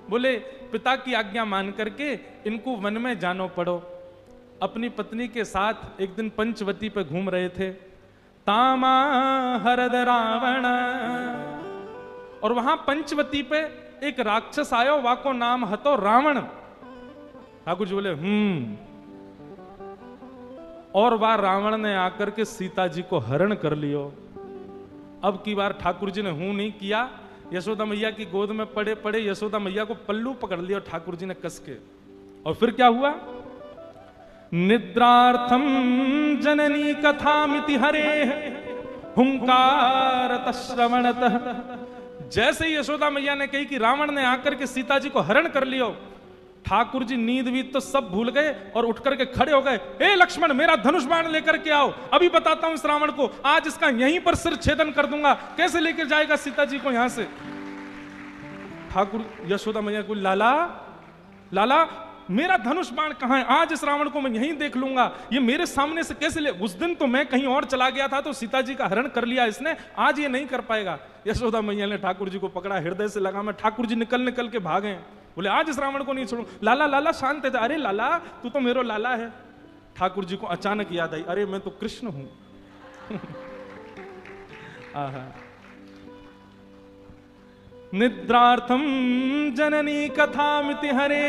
बोले, पिता की आज्ञा मान करके इनको वन में जानो पड़ो। अपनी पत्नी के साथ एक दिन पंचवटी पे घूम रहे थे। तामा हरद रावण। और वहां पंचवटी पे एक राक्षस आयो, वाको नाम हतो रावण। ठाकुर जी बोले और वह रावण ने आकर के सीता जी को हरण कर लियो। अब की बार ठाकुर जी ने हूं नहीं किया, यशोदा मैया की गोद में पड़े पड़े यशोदा मैया को पल्लू पकड़ लिया ठाकुर जी ने कस के। और फिर क्या हुआ? निद्रार्थम जननी कथामिति हरे हुंकारत श्रवणतः। जैसे ही यशोदा मैया ने कही कि रावण ने आकर के सीता जी को हरण कर लियो, ठाकुर जी नींद वीद तो सब भूल गए और उठ करके खड़े हो गए। ए लक्ष्मण, मेरा धनुष बाण लेकर के आओ, अभी बताता हूं इस रावण को, आज इसका यहीं पर सिर छेदन कर दूंगा। कैसे लेकर जाएगा सीता जी को यहां से? ठाकुर यशोदा मैया को, लाला लाला, मेरा धनुष बाण कहां है? आज इस रावण को मैं यहीं देख लूंगा, ये मेरे सामने से कैसे ले? उस दिन तो मैं कहीं और चला गया था तो सीता जी का हरण कर लिया इसने, आज ये नहीं कर पाएगा। यशोदा मैया ने ठाकुर जी को पकड़ा, हृदय से लगा में। ठाकुर जी निकल निकल के भागे, बोले आज इस रावण को नहीं छोड़ू। लाला लाला शांत है। अरे लाला, तू तो मेरो लाला है। ठाकुर जी को अचानक याद आई, अरे मैं तो कृष्ण हूं। आहा। निद्रार्थम जननी कथामिति हरे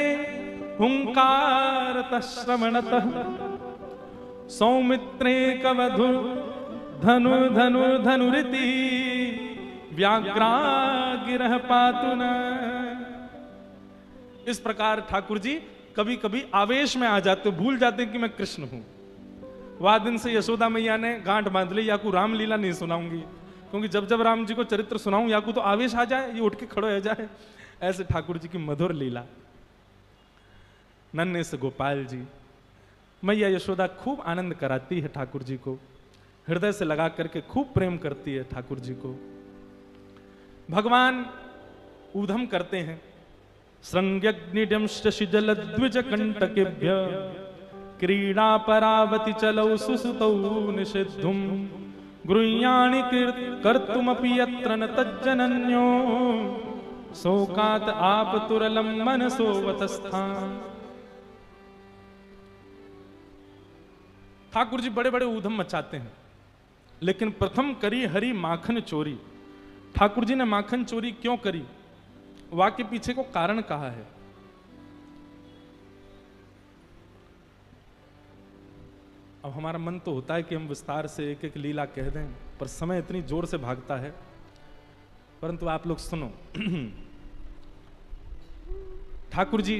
हुंकारतः श्रवणतः सौमित्रे कवधु धनु धनु धनुरिति व्याघ्रा गिरह पातुन। इस प्रकार ठाकुर जी कभी कभी आवेश में आ जाते, भूल जाते कि मैं कृष्ण हूं। वह दिन से यशोदा मैया ने गांठ बांध ली, याकू रामलीला नहीं सुनाऊंगी, क्योंकि जब जब राम जी को चरित्र सुनाऊं याकू तो आवेश आ जाए, ये उठ के खड़ो हो जाए। ऐसे ठाकुर जी की मधुर लीला। नन्हे से गोपाल जी, मैया यशोदा खूब आनंद कराती है ठाकुर जी को, हृदय से लगा करके खूब प्रेम करती है ठाकुर जी को। भगवान ऊधम करते हैं। श्रृंग्यग्निडं शशिजल द्विज कंटकेभ्य क्रीड़ा परावति चलौ सुसुतौ निषिद्धुम गृह्याणि कर्तुमपि यत्र न तज्जनन्यो शोकात आपतुरलं मनसो वतस्थान। ठाकुर जी बड़े बड़े ऊधम मचाते हैं, लेकिन प्रथम करी हरि माखन चोरी। ठाकुर जी ने माखन चोरी क्यों करी, वाक्य पीछे को कारण कहा है। अब हमारा मन तो होता है कि हम विस्तार से एक एक लीला कह दें, पर समय इतनी जोर से भागता है। परंतु आप लोग सुनो। ठाकुर जी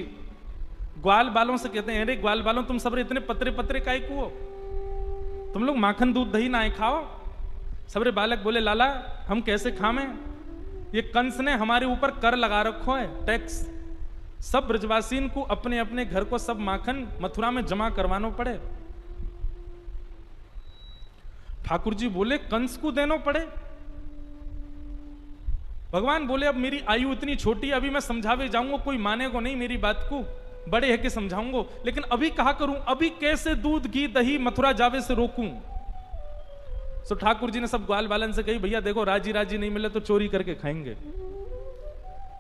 ग्वाल बालों से कहते हैं, अरे ग्वाल बालों तुम सबरे इतने पतरे पतरे काहे को हो, तुम लोग माखन दूध दही ना खाओ। सबरे बालक बोले लाला हम कैसे खावें, ये कंस ने हमारे ऊपर कर लगा रखो है, टैक्स। सब ब्रजवासीन को अपने अपने घर को सब माखन मथुरा में जमा करवानो पड़े। ठाकुर जी बोले कंस को देनो पड़े। भगवान बोले अब मेरी आयु इतनी छोटी, अभी मैं समझावे जाऊंगा कोई मानेगा नहीं मेरी बात को, बड़े है कि समझाऊंगा, लेकिन अभी कहा करूं, अभी कैसे दूध घी दही मथुरा जावे से रोकूं। सो ठाकुर जी ने सब ग्वाल बालन से कही भैया देखो राजी राजी नहीं मिले तो चोरी करके खाएंगे।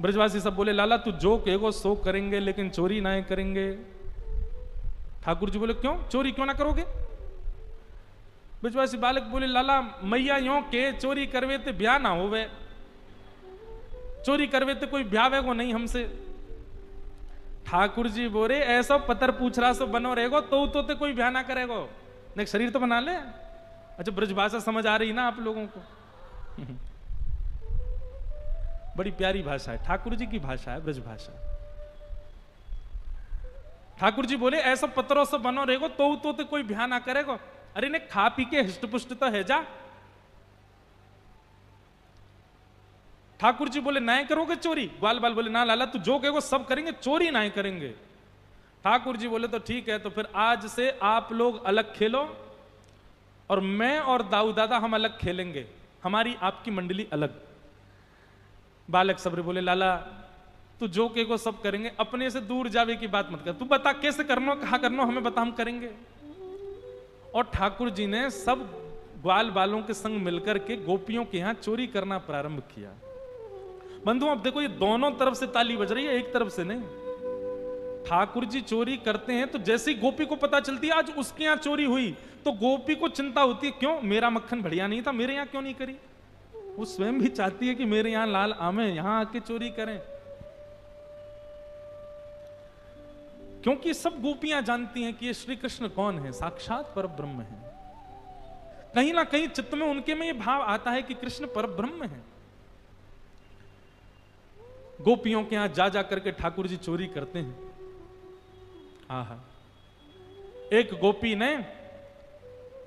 ब्रजवासी सब बोले लाला तू जो कहेगो सो करेंगे, लेकिन चोरी ना करेंगे। ठाकुर जी बोले क्यों, चोरी क्यों ना करोगे। ब्रजवासी बालक बोले लाला मैया यो के चोरी करवे ते ब्याह ना होवे, चोरी करवे ते कोई ब्याह को नहीं हमसे। ठाकुर जी बोले ऐसा पतर पूछ रहा सो बनो रहेगो तो ते कोई ब्याह ना करेगो, नहीं शरीर तो बना ले। अच्छा ब्रजभाषा समझ आ रही ना आप लोगों को। बड़ी प्यारी भाषा है, ठाकुर जी की भाषा है ब्रजभाषा। ठाकुर जी बोले ऐसा पत्रों से बनो रहेगो तो ते कोई ब्याह ना करेगो। अरे ने खा पी के हिष्ट पुष्ट तो है जा। ठाकुर जी बोले ना करोगे चोरी। ग्वाल बाल बोले ना लाला तू जो कहेगो सब करेंगे, चोरी ना करेंगे। ठाकुर जी बोले तो ठीक है, तो फिर आज से आप लोग अलग खेलो और मैं और दाऊ दादा हम अलग खेलेंगे, हमारी आपकी मंडली अलग। बालक सबरे बोले लाला तू जो कहेगो सब करेंगे, अपने से दूर जावे की बात मत कर, तू बता कैसे करना कहा करना हमें बता हम करेंगे। और ठाकुर जी ने सब ग्वाल बालों के संग मिलकर के गोपियों के यहां चोरी करना प्रारंभ किया। बंधुओं अब देखो ये दोनों तरफ से ताली बज रही है, एक तरफ से नहीं। ठाकुर जी चोरी करते हैं तो जैसे ही गोपी को पता चलती है आज उसके यहां चोरी हुई, तो गोपी को चिंता होती है क्यों मेरा मक्खन बढ़िया नहीं था, मेरे यहां क्यों नहीं करी। वो स्वयं भी चाहती है कि मेरे यहां लाल आमे यहां आके चोरी करें, क्योंकि सब गोपियां जानती हैं कि ये श्री कृष्ण कौन है, साक्षात परब्रह्म है। कहीं ना कहीं चित्त में उनके में ये भाव आता है कि कृष्ण परब्रह्म है। गोपियों के यहां जा जा करके ठाकुर जी चोरी करते हैं। आहा, एक गोपी ने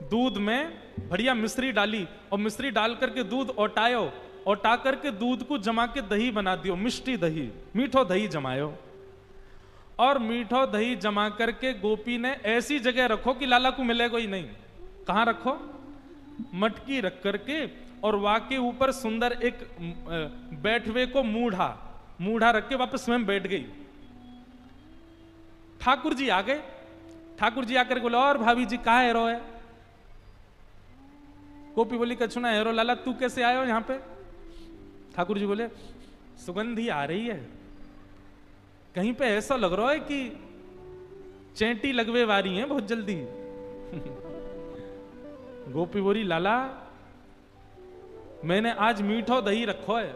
दूध में बढ़िया मिश्री डाली और मिश्री डाल करके दूध ओटायो, ओटा करके दूध को जमा के दही बना दियो, मिष्टी दही, मीठो दही जमायो। और मीठो दही जमा करके गोपी ने ऐसी जगह रखो कि लाला को मिलेगा ही नहीं। कहां रखो, मटकी रख करके, और वाके ऊपर सुंदर एक बैठवे को मूढ़ा रख के वापस स्वयं बैठ गई। ठाकुर जी आ गए। ठाकुर जी आकर बोले और भाभी जी कहा हेरो है। गोपी बोली कछु ना हेरो, लाला तू कैसे आयो यहां पे। ठाकुर जी बोले सुगंधी आ रही है, कहीं पे ऐसा लग रहा है कि चेंटी लगवे वारी है बहुत जल्दी। गोपी बोली लाला मैंने आज मीठो दही रखो है,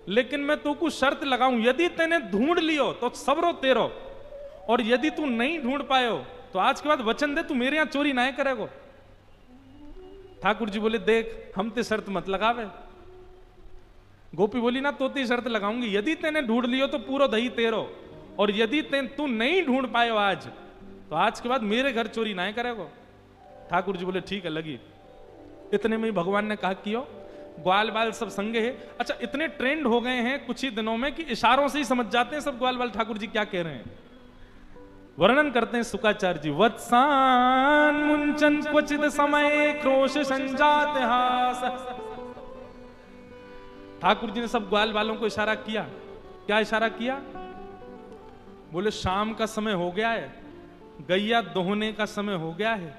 लेकिन मैं तू को शर्त लगाऊं, यदि तेने ढूंढ लियो तो सबरो तेरो, और यदि तू नहीं ढूंढ पायो तो आज के बाद वचन दे तू मेरे यहां चोरी ना करेगो। ठाकुर जी बोले देख हम ते शर्त मत लगावे। गोपी बोली ना तो ती शर्त लगाऊंगी, यदि तेने ढूंढ लियो तो पूरा दही तेरो, और यदि तू नहीं ढूंढ पायो आज तो आज के बाद मेरे घर चोरी ना करेगो। ठाकुर जी बोले ठीक है लगी। इतने में ही भगवान ने कहा कियो, ग्वाल बाल सब संगे है। अच्छा इतने ट्रेंड हो गए हैं कुछ ही दिनों में कि इशारों से ही समझ जाते हैं सब ग्वाल बाल ठाकुर जी क्या कह रहे हैं। वर्णन करते हैं शुकाचार्य जी, वत्सान मुंचन क्वचित समय क्रोश संजात हास। ठाकुर जी ने सब ग्वाल बालों को इशारा किया। क्या इशारा किया, बोले शाम का समय हो गया है, गैया दोहने का समय हो गया है,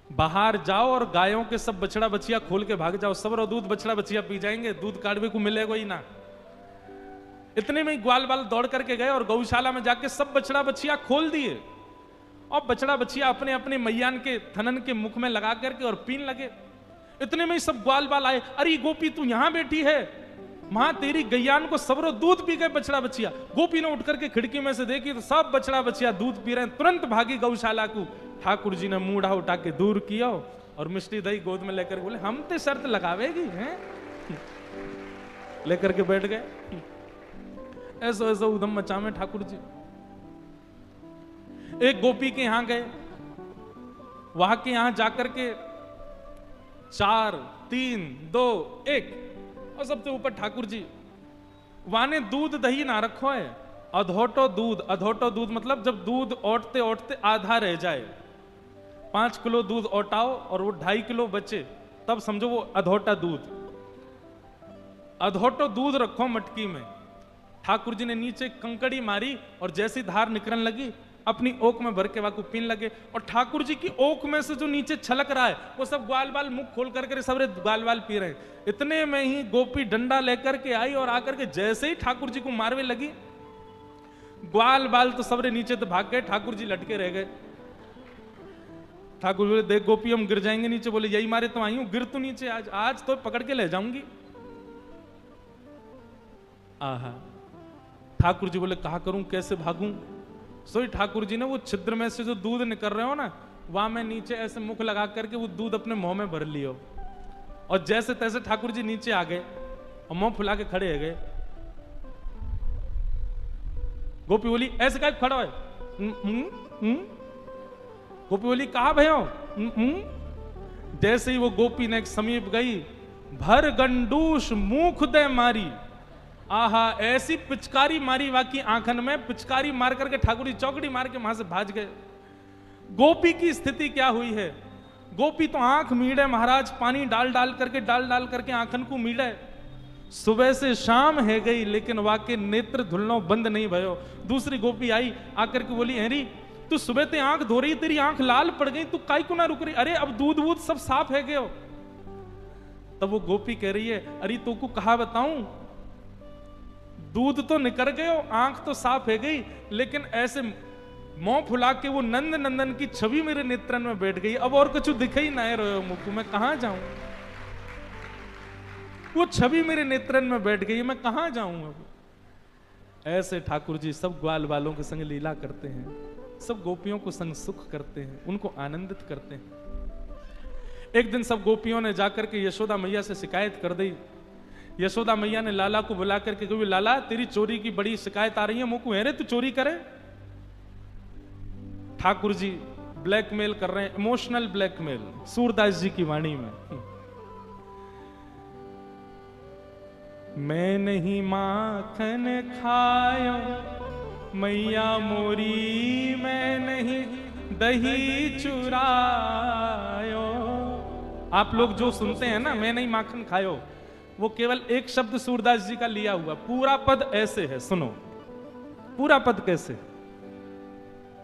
बाहर जाओ और गायों के सब बछड़ा बछिया खोल के भाग जाओ, सब दूध बछड़ा बछिया पी जाएंगे, दूध काड़वे को मिलेगा ही ना। इतने में ही ग्वाल बाल दौड़ करके गए और गौशाला में जाके सब बछड़ा बछिया खोल दिए और बछड़ा बछिया अपने अपने मैयान के थनन के मुख में लगा करके और पीन लगे। इतने में ही सब ग्वाल बाल आए, अरे गोपी तू यहां बैठी है, मां तेरी गैयान को सबरो दूध पी गए बछड़ा बछिया। गोपी ने उठ करके खिड़की में से देखी तो सब बछड़ा बछिया दूध पी रहे हैं, तुरंत भागी गौशाला को। ठाकुर जी ने मूढ़ा उठा के दूर किया और मिष्टी दही गोद में लेकर बोले हम ते शर्त लगावेगी हैं, लेकर के बैठ गए। ऐसा ऐसा उधम मचा में ठाकुर जी। एक गोपी के यहां गए, वहां के यहां जाकर के 4 3 2 1 और सबसे ऊपर ठाकुर जी वहां ने दूध दही ना रखो है, अधोटो दूध। अधोटो दूध मतलब जब दूध ओटते ओटते आधा रह जाए, 5 किलो दूध ओटाओ और वो 2.5 किलो बचे, तब समझो वो अधोटा दूध। अधोटो दूध रखो मटकी में। ठाकुर जी ने नीचे कंकड़ी मारी और जैसी धार निकलने लगी अपनी ओक में भर के वाकू पीन लगे। और ठाकुर जी की ओक में से जो नीचे छलक रहा है वो सब ग्वाल बाल मुख खोल करके सब ग्वाल बाल पी रहे हैं। इतने में ही गोपी डंडा लेकर के आई और आकर के जैसे ही ठाकुर जी को मारवे लगी, ग्वाल बाल तो सबरे नीचे तो भाग गए, ठाकुर जी लटके रह गए। ठाकुर बोले देख गोपी हम गिर जाएंगे नीचे। बोले यही मारे तो आई हूं, गिर तू नीचे, आज तो पकड़ के ले जाऊंगी। आहा, ठाकुर जी बोले कहा करूं, कैसे भागूं। सोई ठाकुर जी ने वो छिद्र में से जो दूध निकल रहे हो ना, वहां में नीचे ऐसे मुख लगा करके वो दूध अपने मुंह में भर लियो और जैसे तैसे ठाकुर जी नीचे आ गए और मुंह फुला के खड़े हो गए। गोपी बोली ऐसे क्या खड़ा है? गोपी बोली कहा भयो? जैसे ही वो गोपी ने समीप गई, भर गंडूस मुख दे मारी। आहा, ऐसी पिचकारी मारी वाकी आंखन में, पिचकारी मार करके ठाकुर जी चौकड़ी मार के वहां से भाज गए। गोपी की स्थिति क्या हुई है? गोपी तो आंख मीड़े महाराज, पानी डाल डाल करके आंखन को मीड़े। सुबह से शाम है गई लेकिन वाके नेत्र धुलनो बंद नहीं भयो। दूसरी गोपी आई आकर के बोली हेरी तू सुबह ते आंख धो रही, तेरी आंख लाल पड़ गई, तू काई को ना रुक रही? अरे अब दूध वूध सब साफ है गयो। तब वो गोपी कह रही है अरे तू को कहा बताऊं, दूध तो निकल गयो, आंख तो साफ है गई, लेकिन ऐसे मुंह फुला के वो नंद नंदन की छवि मेरे नेत्रन में बैठ गई। अब और कुछ दिख ही नहीं रहे मुख, मैं कहां जाऊं? वो छवि मेरे नेत्रन में बैठ गई, मैं कहां जाऊं अब? ऐसे ठाकुर जी सब ग्वाल वालों के संग लीला करते हैं, सब गोपियों को संग सुख करते हैं, उनको आनंदित करते हैं। एक दिन सब गोपियों ने जाकर के यशोदा मैया से शिकायत कर दी। यशोदा मैया ने लाला को बुला करके कही लाला तेरी चोरी की बड़ी शिकायत आ रही है, मुझको है रे तू चोरी करे। ठाकुर जी ब्लैकमेल कर रहे हैं, इमोशनल ब्लैकमेल, सूरदास जी की वाणी में। मैं नहीं माखन खायो मैया मोरी, मैं नहीं दही चुरायो। आप लोग जो सुनते हैं ना मैं नहीं माखन खायो, वो केवल एक शब्द सूरदास जी का लिया हुआ, पूरा पद ऐसे है, सुनो पूरा पद कैसे।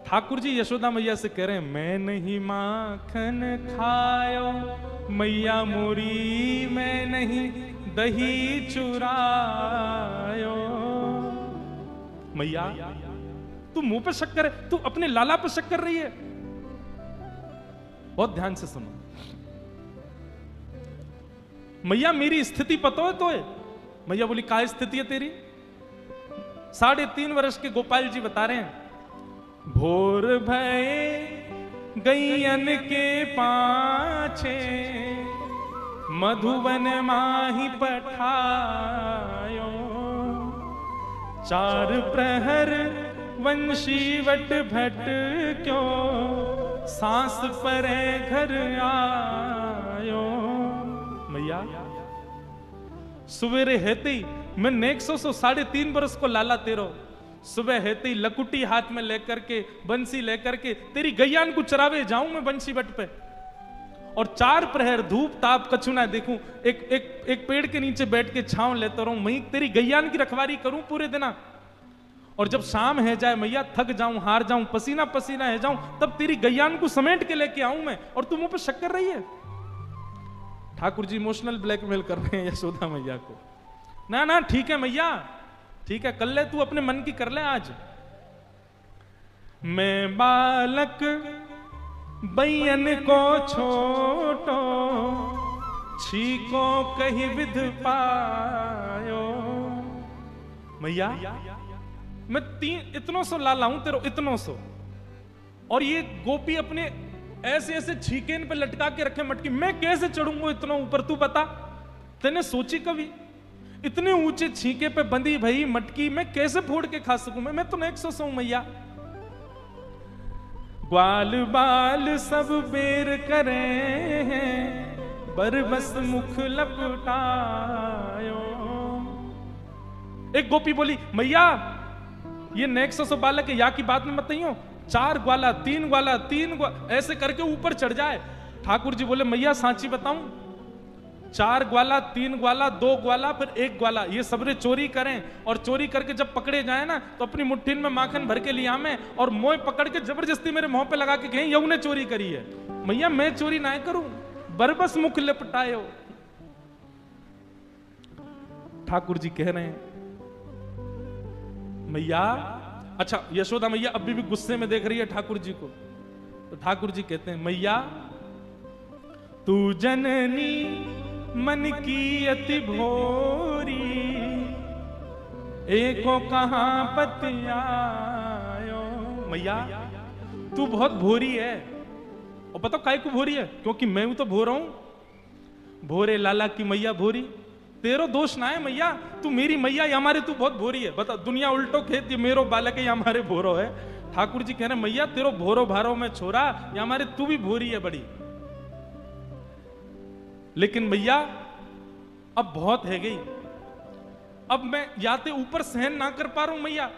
ठाकुर जी यशोदा मैया से कह रहे हैं मैं नहीं माखन खायो मैया मोरी, मैं नहीं दही चुरायो। मैया तू मुंह पे शक कर, तू अपने लाला पे शक कर रही है। बहुत ध्यान से सुनो मैया, मेरी स्थिति पता है तो है? मैया बोली क्या स्थिति है तेरी? 3.5 वर्ष के गोपाल जी बता रहे हैं, भोर भये गैयन के पाछे मधुबन माही पठायो, 4 प्रहर वंशी वट भट क्यों, सांस परे घर आयो। मैया सुबेरे हेते ही मैं नेक्सो 3.5 बरस को लाला तेरो, सुबह हेते ही लकुटी हाथ में लेकर के बंसी लेकर के तेरी गैयान को चरावे जाऊं मैं बंसी बट पे, और 4 प्रहर धूप ताप कछु ना देखूं, एक पेड़ के नीचे बैठ के छांव लेता रहूं, मैं तेरी गैयान की रखवारी करूं पूरे दिन, और जब शाम है जाए मैया, थक जाऊं, हार जाऊं, पसीना पसीना है जाऊं, तब तेरी गैयान को समेट के लेके आऊं मैं, और तू मुंह पे शक कर रही है। ठाकुर जी इमोशनल ब्लैकमेल कर रहे हैं यशोदा मैया को। ना ना ठीक है मैया, ठीक है कर ले, तू अपने मन की कर ले आज। मैं बालक बैयन को छोटो, छीको कहीं विध पायो। मैया मैं इतनों सो लाला हूं तेरो, इतनों सो, और ये गोपी अपने ऐसे ऐसे छीके इन पे लटका के रखे मटकी, मैं कैसे चढ़ूंगा इतना ऊपर, तू बता। तेने सोची कभी इतने ऊंचे छीके पे बंधी भई मटकी मैं कैसे फोड़ के खा सकूं? मैं तो 100 हूं मैया। ग्वाल बाल सब बेर करे हैं, बरबस मुख लपटायो। एक गोपी बोली मैया ये 100 बालक है, या की बात में मत नहीं हो, 4 ग्वाला 3 ग्वाला 3 ऐसे करके ऊपर चढ़ जाए। ठाकुर जी बोले मैया सांची बताऊं, 4 ग्वाला 3 ग्वाला 2 ग्वाला फिर 1 ग्वाला, ये सबरे चोरी करें, और चोरी करके जब पकड़े जाए ना तो अपनी मुट्ठी में माखन भर के लिया में, और मोह पकड़ के जबरदस्ती मेरे मुंह पे लगा के कहें यऊ ने चोरी करी है। मैया मैं चोरी ना करूं, बरबस मुख लपटायो। ठाकुर जी कह रहे हैं मैया, अच्छा यशोदा मैया अभी भी गुस्से में देख रही है ठाकुर जी को, तो ठाकुर जी कहते हैं मैया तू जननी मन की अति भोरी, एको कहां बतियायो। मैया तू बहुत भोरी है, और पता काय को भोरी है? क्योंकि मैं हूं तो भोरा हूं। भोरे लाला की मैया भोरी, तेरो दोष ना है मैया, तू मेरी मैया या हमारे तू बहुत भोरी है। बता दुनिया उल्टो खेत, ये मेरो बालक है या हमारे भोरो है। ठाकुर जी कह रहे मैया तेरो भोरो भारो में छोरा, या हमारे तू भी भोरी है बड़ी। लेकिन मैया अब बहुत है गई, अब मैं याते ऊपर सहन ना कर पा रहा हूं मैया।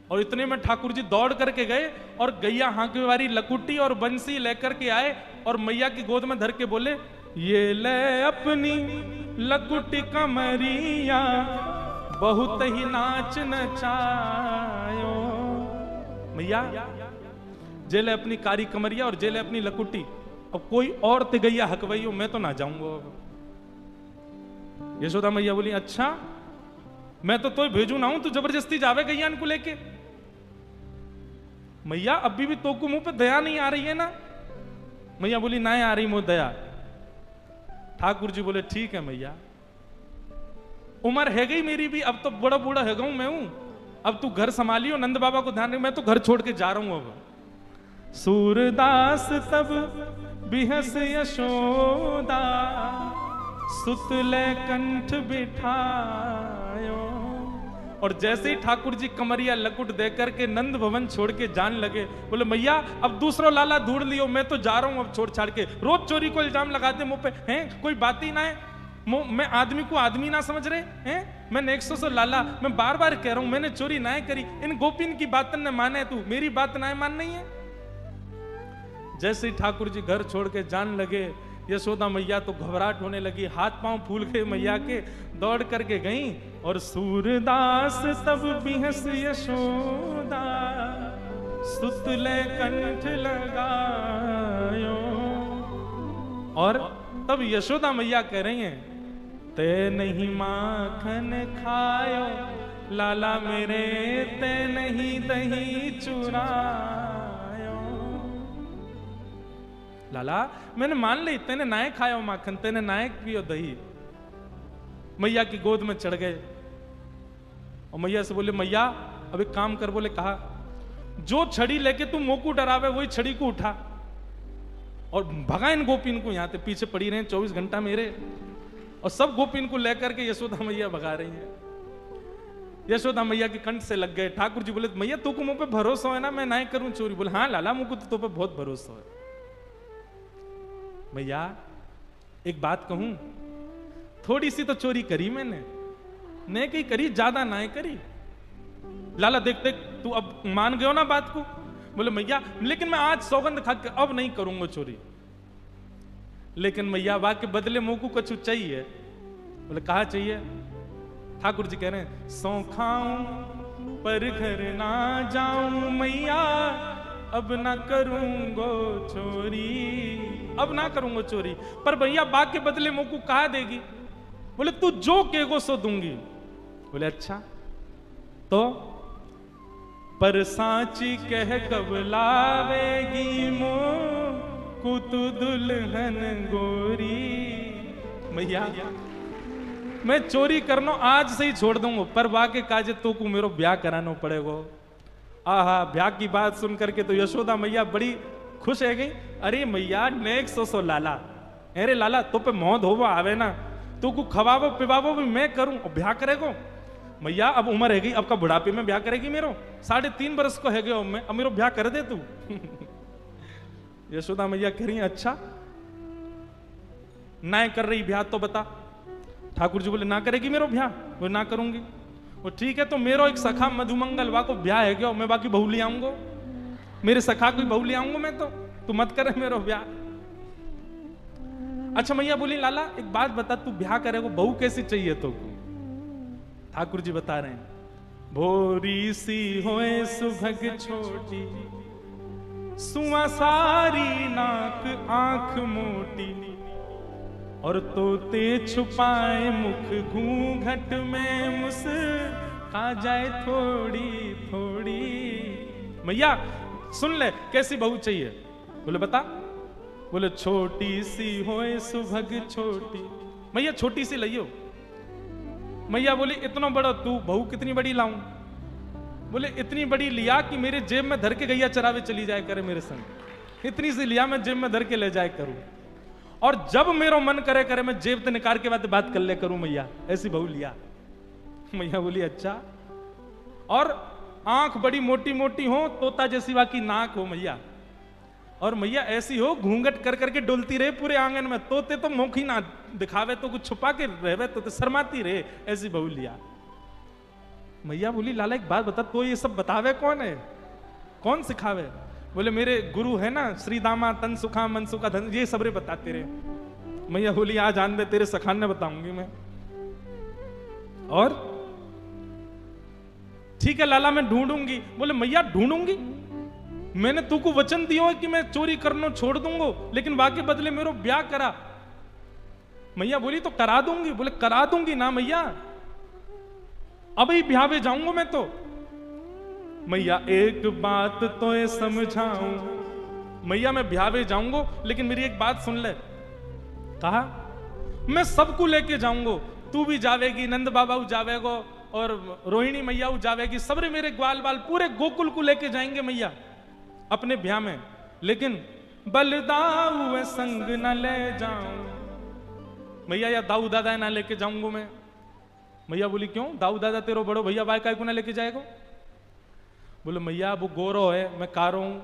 और इतने में ठाकुर जी दौड़ करके गए और गैया हांके वाली लकुटी और बंसी लेकर के आए, और मैया की गोद में धर के बोले ये ले अपनी लकुटी कमरिया, बहुत ही नाच नचायो। मैया जेले अपनी कारी कमरिया और जेले अपनी लकुटी, अब कोई और ते गैया हकवैयो, मैं तो ना जाऊंगा। अब यशोदा मैया बोली अच्छा मैं तो भेजू ना हूं, तू जबरदस्ती जावे गैयान को लेके। मैया अभी भी तो को मुंह पे दया नहीं आ रही है ना? मैया बोली ना आ रही मुंह दया। ठाकुर जी बोले ठीक है मैया, उम्र है गई मेरी भी, अब तो बड़ा बूढ़ा है गऊ मैं हूं, अब तू घर संभालियो, नंद बाबा को ध्यान रख, मैं तो घर छोड़ के जा रहा हूं अब। सूरदास तब बिहस यशोदा, सुतले कंठ बिठायो। और जैसे ही ठाकुर जी कमरिया लकुट देकर के नंद भवन छोड़ के जान लगे, बोले मैया अब दूसरा लाला ढूंढ लियो, मैं तो जा रहा हूं अब छोड़ छाड़ के। रोज चोरी को इल्जाम लगाते मुंह पे, हैं कोई बात ही ना है, मैं आदमी को आदमी ना समझ रहे हैं। मैं 100 लाला, मैं बार बार कह रहा हूं मैंने चोरी ना करी, इन गोपिन की बात न माने, तू मेरी बात ना मान नहीं है। जैसे ही ठाकुर जी घर छोड़ के जान लगे, यशोदा मैया तो घबराहट होने लगी, हाथ पांव फूल गए मैया के, दौड़ करके गई। और सूरदास तब बिहस यशोदा, सुतले कंठ लगायो। और तब यशोदा मैया कह रही हैं ते नहीं माखन खायो, लाला मेरे ते नहीं दही चुरायो। लाला मैंने मान ली, तेने नाय खाया माखन, तेने नाय पियो दही। मैया की गोद में चढ़ गए और मैया से बोले मैया अब एक काम कर। बोले कहा जो छड़ी लेके तू मोकू डरावे वही छड़ी को उठा और भगा इन गोपिन को, यहां पे पीछे पड़ी रहे 24 घंटा मेरे, और सब गोपिन को लेकर के यशोदा मैया भगा रही है। यशोदा मैया के कंठ से लग गए। ठाकुर जी बोले मैया तू को मुंह पे भरोसा है ना, मैं ना करूं चोरी? बोले हाँ लाला मुझको तो पे बहुत भरोसा है। मैया एक बात कहूं, थोड़ी सी तो चोरी करी मैंने, नहीं कहीं करी, ज्यादा ना करी। लाला देख देख तू अब मान गयो ना बात को। बोले मैया लेकिन मैं आज सौगंध खा के अब नहीं करूंगा चोरी। लेकिन मैया वाह के बदले मुंह को कुछ चाहिए। बोले कहा चाहिए? ठाकुर जी कह रहे हैं सौ खाऊं पर घर ना जाऊं मैया, अब ना करूंगो चोरी, अब ना करूंगो चोरी। पर भैया बाग के बदले मोकू कहा देगी? बोले तू जो केगो सो दूंगी। बोले अच्छा तो? पर सांची कह कब लावेगी मो कुतु दुल्हन गोरी। मैया मैं चोरी करनो आज से ही छोड़ दूंगा, पर वाके काजे तो को मेरो ब्याह करानो पड़ेगो। आहा, ब्याह की बात सुन करके तो यशोदा मैया बड़ी खुश है गई। अरे मैया नेक्स्ट सो लाला, अरे लाला तो पे मौत होवा आवे ना, तो को खवावो पिवावो भी मैं करूं और ब्याह करेगो। मैया अब उम्र है गई, अब का बुढ़ापे में ब्याह करेगी मेरो, 3.5 बरस को है गए अब मेरो ब्याह कर दे तू। यशोदा मैया कह रही अच्छा ना कर रही ब्याह तो बता। ठाकुर जी बोले ना करेगी मेरो ब्याह? वो ना करूंगी। वो ठीक है तो मेरो एक सखा मधुमंगल वा को ब्याह है क्या, मैं बाकी बहू ले आऊंगा, मेरे सखा कोई बहू ले आऊंगा मैं, तो तू मत करे मेरो ब्याह। अच्छा मैया बोली लाला एक बात बता, तू ब्याह करेगा बहू कैसी चाहिए तो? ठाकुर जी बता रहे हैं भोरी सी होए सुभग छोटी, सुआ सारी नाक आंख मोटी, और तोते छुपाए मुख घूंघट में मुस्का जाए थोड़ी थोड़ी। मैया सुन ले कैसी बहू चाहिए? बोले बता। बोले छोटी सी होए सुभग छोटी। मैया छोटी सी लियो। मैया बोली इतना बड़ा तू बहू कितनी बड़ी लाऊं? बोले इतनी बड़ी लिया कि मेरे जेब में धर के गैया चरावे चली जाए करे मेरे संग, इतनी सी लिया मैं जेब में धर के ले जाए करूं, और जब मेरा मन करे करे मैं जेब से निकाल के बात कर ले करूं मैया, ऐसी बहू लिया। मैया बोली अच्छा, और आंख बड़ी मोटी मोटी हो, तोता जैसी बाकी नाक हो मैया, और मैया ऐसी हो घूंघट कर करके डोलती रहे पूरे आंगन में, तोते तो मुख ही ना दिखावे तो कुछ छुपा के रहे तो शर्माती रहे, ऐसी बहू लिया। मैया बोली लाला एक बात बता, तो ये सब बतावे कौन है, कौन सिखावे? बोले मेरे गुरु है ना श्री दामा तन सुखा मन सुखा धन, ये सबरे बताते रहे। मैया बोली आज जान दे तेरे सखान ने बताऊंगी मैं। और ठीक है लाला मैं ढूंढूंगी। बोले मैया ढूंढूंगी? मैंने तू को वचन दियो है कि मैं चोरी करना छोड़ दूंगा, लेकिन बाकी बदले मेरो ब्याह करा। मैया बोली तो करा दूंगी। बोले करा दूंगी ना मैया, अभी ब्याह में जाऊंगा मैं तो। मैया एक बात तो ये समझाऊं, मैया मैं ब्याह में जाऊंगा लेकिन मेरी एक बात सुन ले। कहा मैं सबको लेके जाऊंगा, तू भी जावेगी, नंद बाबा जावेगो, और रोहिणी मैया जावेगी, सबरे मेरे ग्वाल बाल पूरे गोकुल को लेके जाएंगे मैया अपने ब्याह में, लेकिन बलदाऊ संग न ले जाऊं मैया, या दाऊ दादा ना लेके जाऊंगा मैं। मैया बोली क्यों? दाऊ दादा तेरो बड़ो भैया बाय काय को ना लेके जाएगा? बोले मैया वो गोरो है, मैं कारो हूं,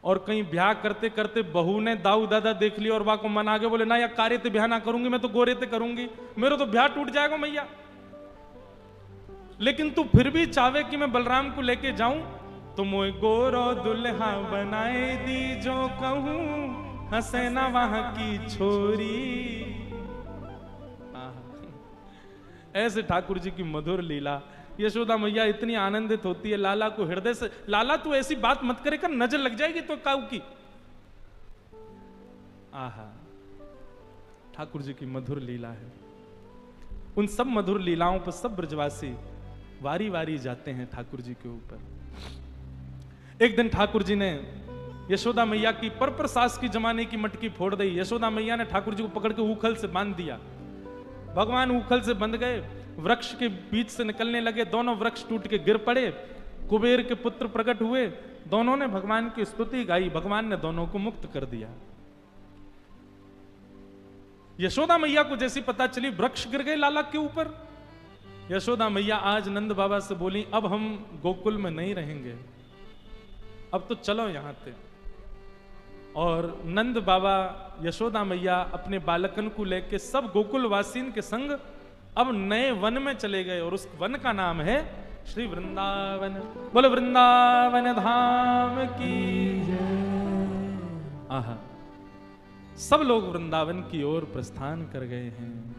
और कहीं ब्याह करते करते बहू ने दाऊ दादा देख लिया और वहां को मन आ गया, बोले ना या कारे ते ब्याह ना करूंगी, मैं तो गोरे ते करूंगी, मेरा तो ब्याह टूट जाएगा मैया। लेकिन तू फिर भी चाहे कि मैं बलराम को लेके जाऊं, तो मोए गोरो दुल्हा बनाए दी, जो कहूं हंसे ना वहां की छोरी। ऐसे ठाकुर जी की मधुर लीला। यशोदा मैया इतनी आनंदित होती है लाला को हृदय से, लाला तू ऐसी बात मत करे कर, नजर लग जाएगी तो काऊ की। आहा, ठाकुर जी की मधुर लीला है। उन सब मधुर लीलाओं पर सब ब्रजवासी वारी वारी जाते हैं ठाकुर जी के ऊपर। एक दिन ठाकुर जी ने यशोदा मैया की पर सास की जमाने की मटकी फोड़ दी। यशोदा मैया ने ठाकुर जी को पकड़ के ऊखल से बांध दिया। भगवान ऊखल से बंध गए, वृक्ष के बीच से निकलने लगे, दोनों वृक्ष टूट के गिर पड़े। कुबेर के पुत्र प्रकट हुए, दोनों ने भगवान की स्तुति गाई, भगवान ने दोनों को मुक्त कर दिया। यशोदा मैया को जैसी पता चली वृक्ष गिर गए लाला के ऊपर, यशोदा मैया आज नंद बाबा से बोली अब हम गोकुल में नहीं रहेंगे, अब तो चलो यहां से। और नंद बाबा यशोदा मैया अपने बालकन को लेके सब गोकुल वासियों के संग अब नए वन में चले गए, और उस वन का नाम है श्री वृंदावन। बोलो वृंदावन धाम की जय। आहा, सब लोग वृंदावन की ओर प्रस्थान कर गए हैं।